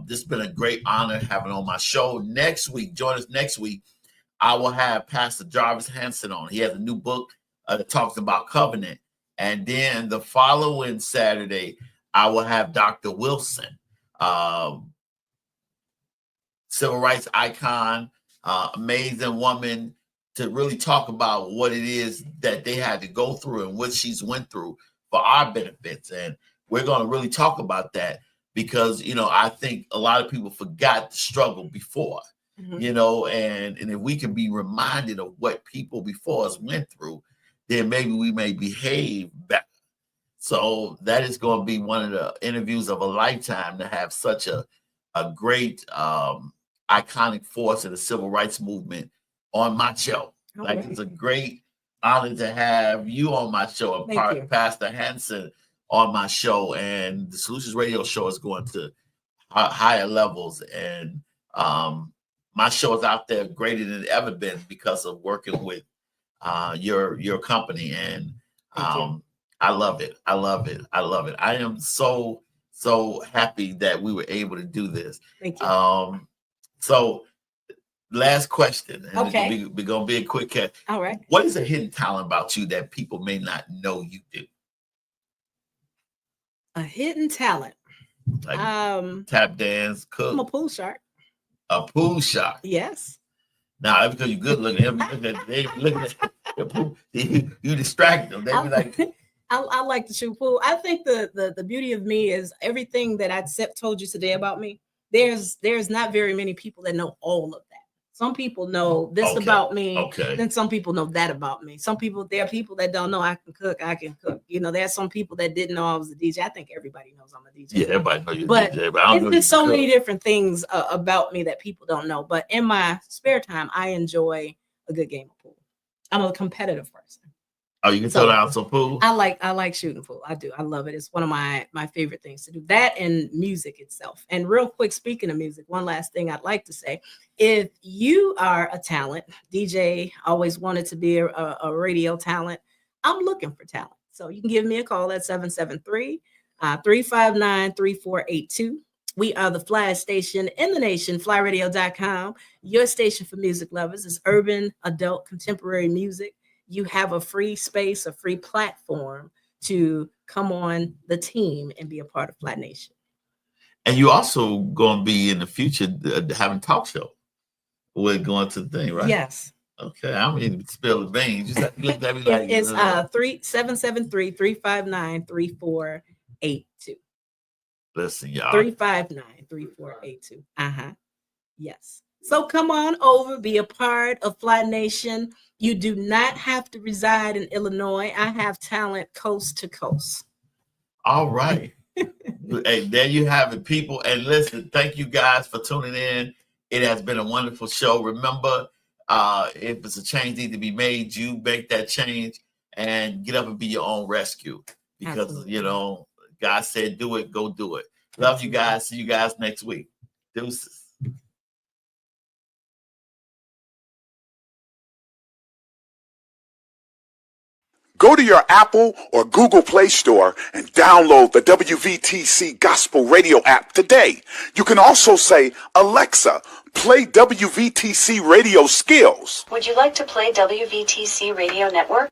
This has been a great honor having on my show. Next week, join us next week. I will have Pastor Jarvis Hanson on. He has a new book that talks about covenant. And then the following Saturday, I will have Dr. Wilson, civil rights icon, amazing woman, to really talk about what it is that they had to go through and what she's went through for our benefits. And we're going to really talk about that because, I think a lot of people forgot the struggle before, and if we can be reminded of what people before us went through, then maybe we may behave better. So that is going to be one of the interviews of a lifetime to have such a great iconic force in the civil rights movement on my show. It's a great honor to have you on my show and Pastor Hanson on my show. And the Solutions Radio show is going to higher levels. And my show is out there greater than it ever been because of working with your company. And I love it. I love it. I love it. I am so happy that we were able to do this. Thank you. So last question. And okay. We're going to be a quick catch. All right. What is a hidden talent about you that people may not know you do? A hidden talent. Like tap dance, cook. I'm a pool shark. A pool shark. Yes. Now, that's because you're good looking. They looking at the pool. You distract them. They be like, I like to shoot pool. I think the beauty of me is everything that I told you today about me. There's not very many people that know all of that. Some people know this Okay. about me. Okay. Then some people know that about me. There are people that don't know I can cook. There are some people that didn't know I was a DJ. I think everybody knows I'm a DJ. Yeah, everybody knows you're a But DJ, but I don't know there's you so cook. many different things about me that people don't know. But in my spare time, I enjoy a good game of pool. I'm a competitive person. Oh, you can throw down some pool? I like shooting pool. I do. I love it. It's one of my favorite things to do. That and music itself. And real quick, speaking of music, one last thing I'd like to say. If you are a talent, DJ, always wanted to be a radio talent, I'm looking for talent. So you can give me a call at 773-359-3482. We are the flyest station in the nation, flyradio.com. Your station for music lovers is urban, adult, contemporary music. You have a free space, a free platform to come on the team and be a part of Fly Nation. And you also going to be in the future having talk show. We're going to the thing, right? Yes. Okay, I mean, spill the beans. You just have to look at me like it's 773-359-3482. Listen, y'all. 359-3482. Yes. So come on over, be a part of Fly Nation. You do not have to reside in Illinois. I have talent coast to coast. All right. Hey, there you have it, people. And listen, thank you guys for tuning in. It has been a wonderful show. Remember, if it's a change need to be made, you make that change and get up and be your own rescue. Because, Absolutely. you know, God said do it, go do it. Love you guys. See you guys next week. Deuces. Go to your Apple or Google Play Store and download the WVTC Gospel Radio app today. You can also say, Alexa, play WVTC Radio Skills. Would you like to play WVTC Radio Network?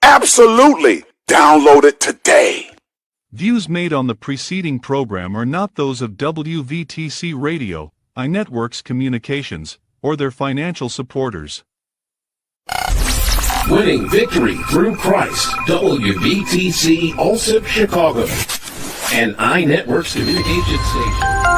Absolutely. Download it today. Views made on the preceding program are not those of WVTC Radio, iNetworks Communications, or their financial supporters. Winning victory through Christ, WVTC Allsip Chicago, and iNetworks Communications Station.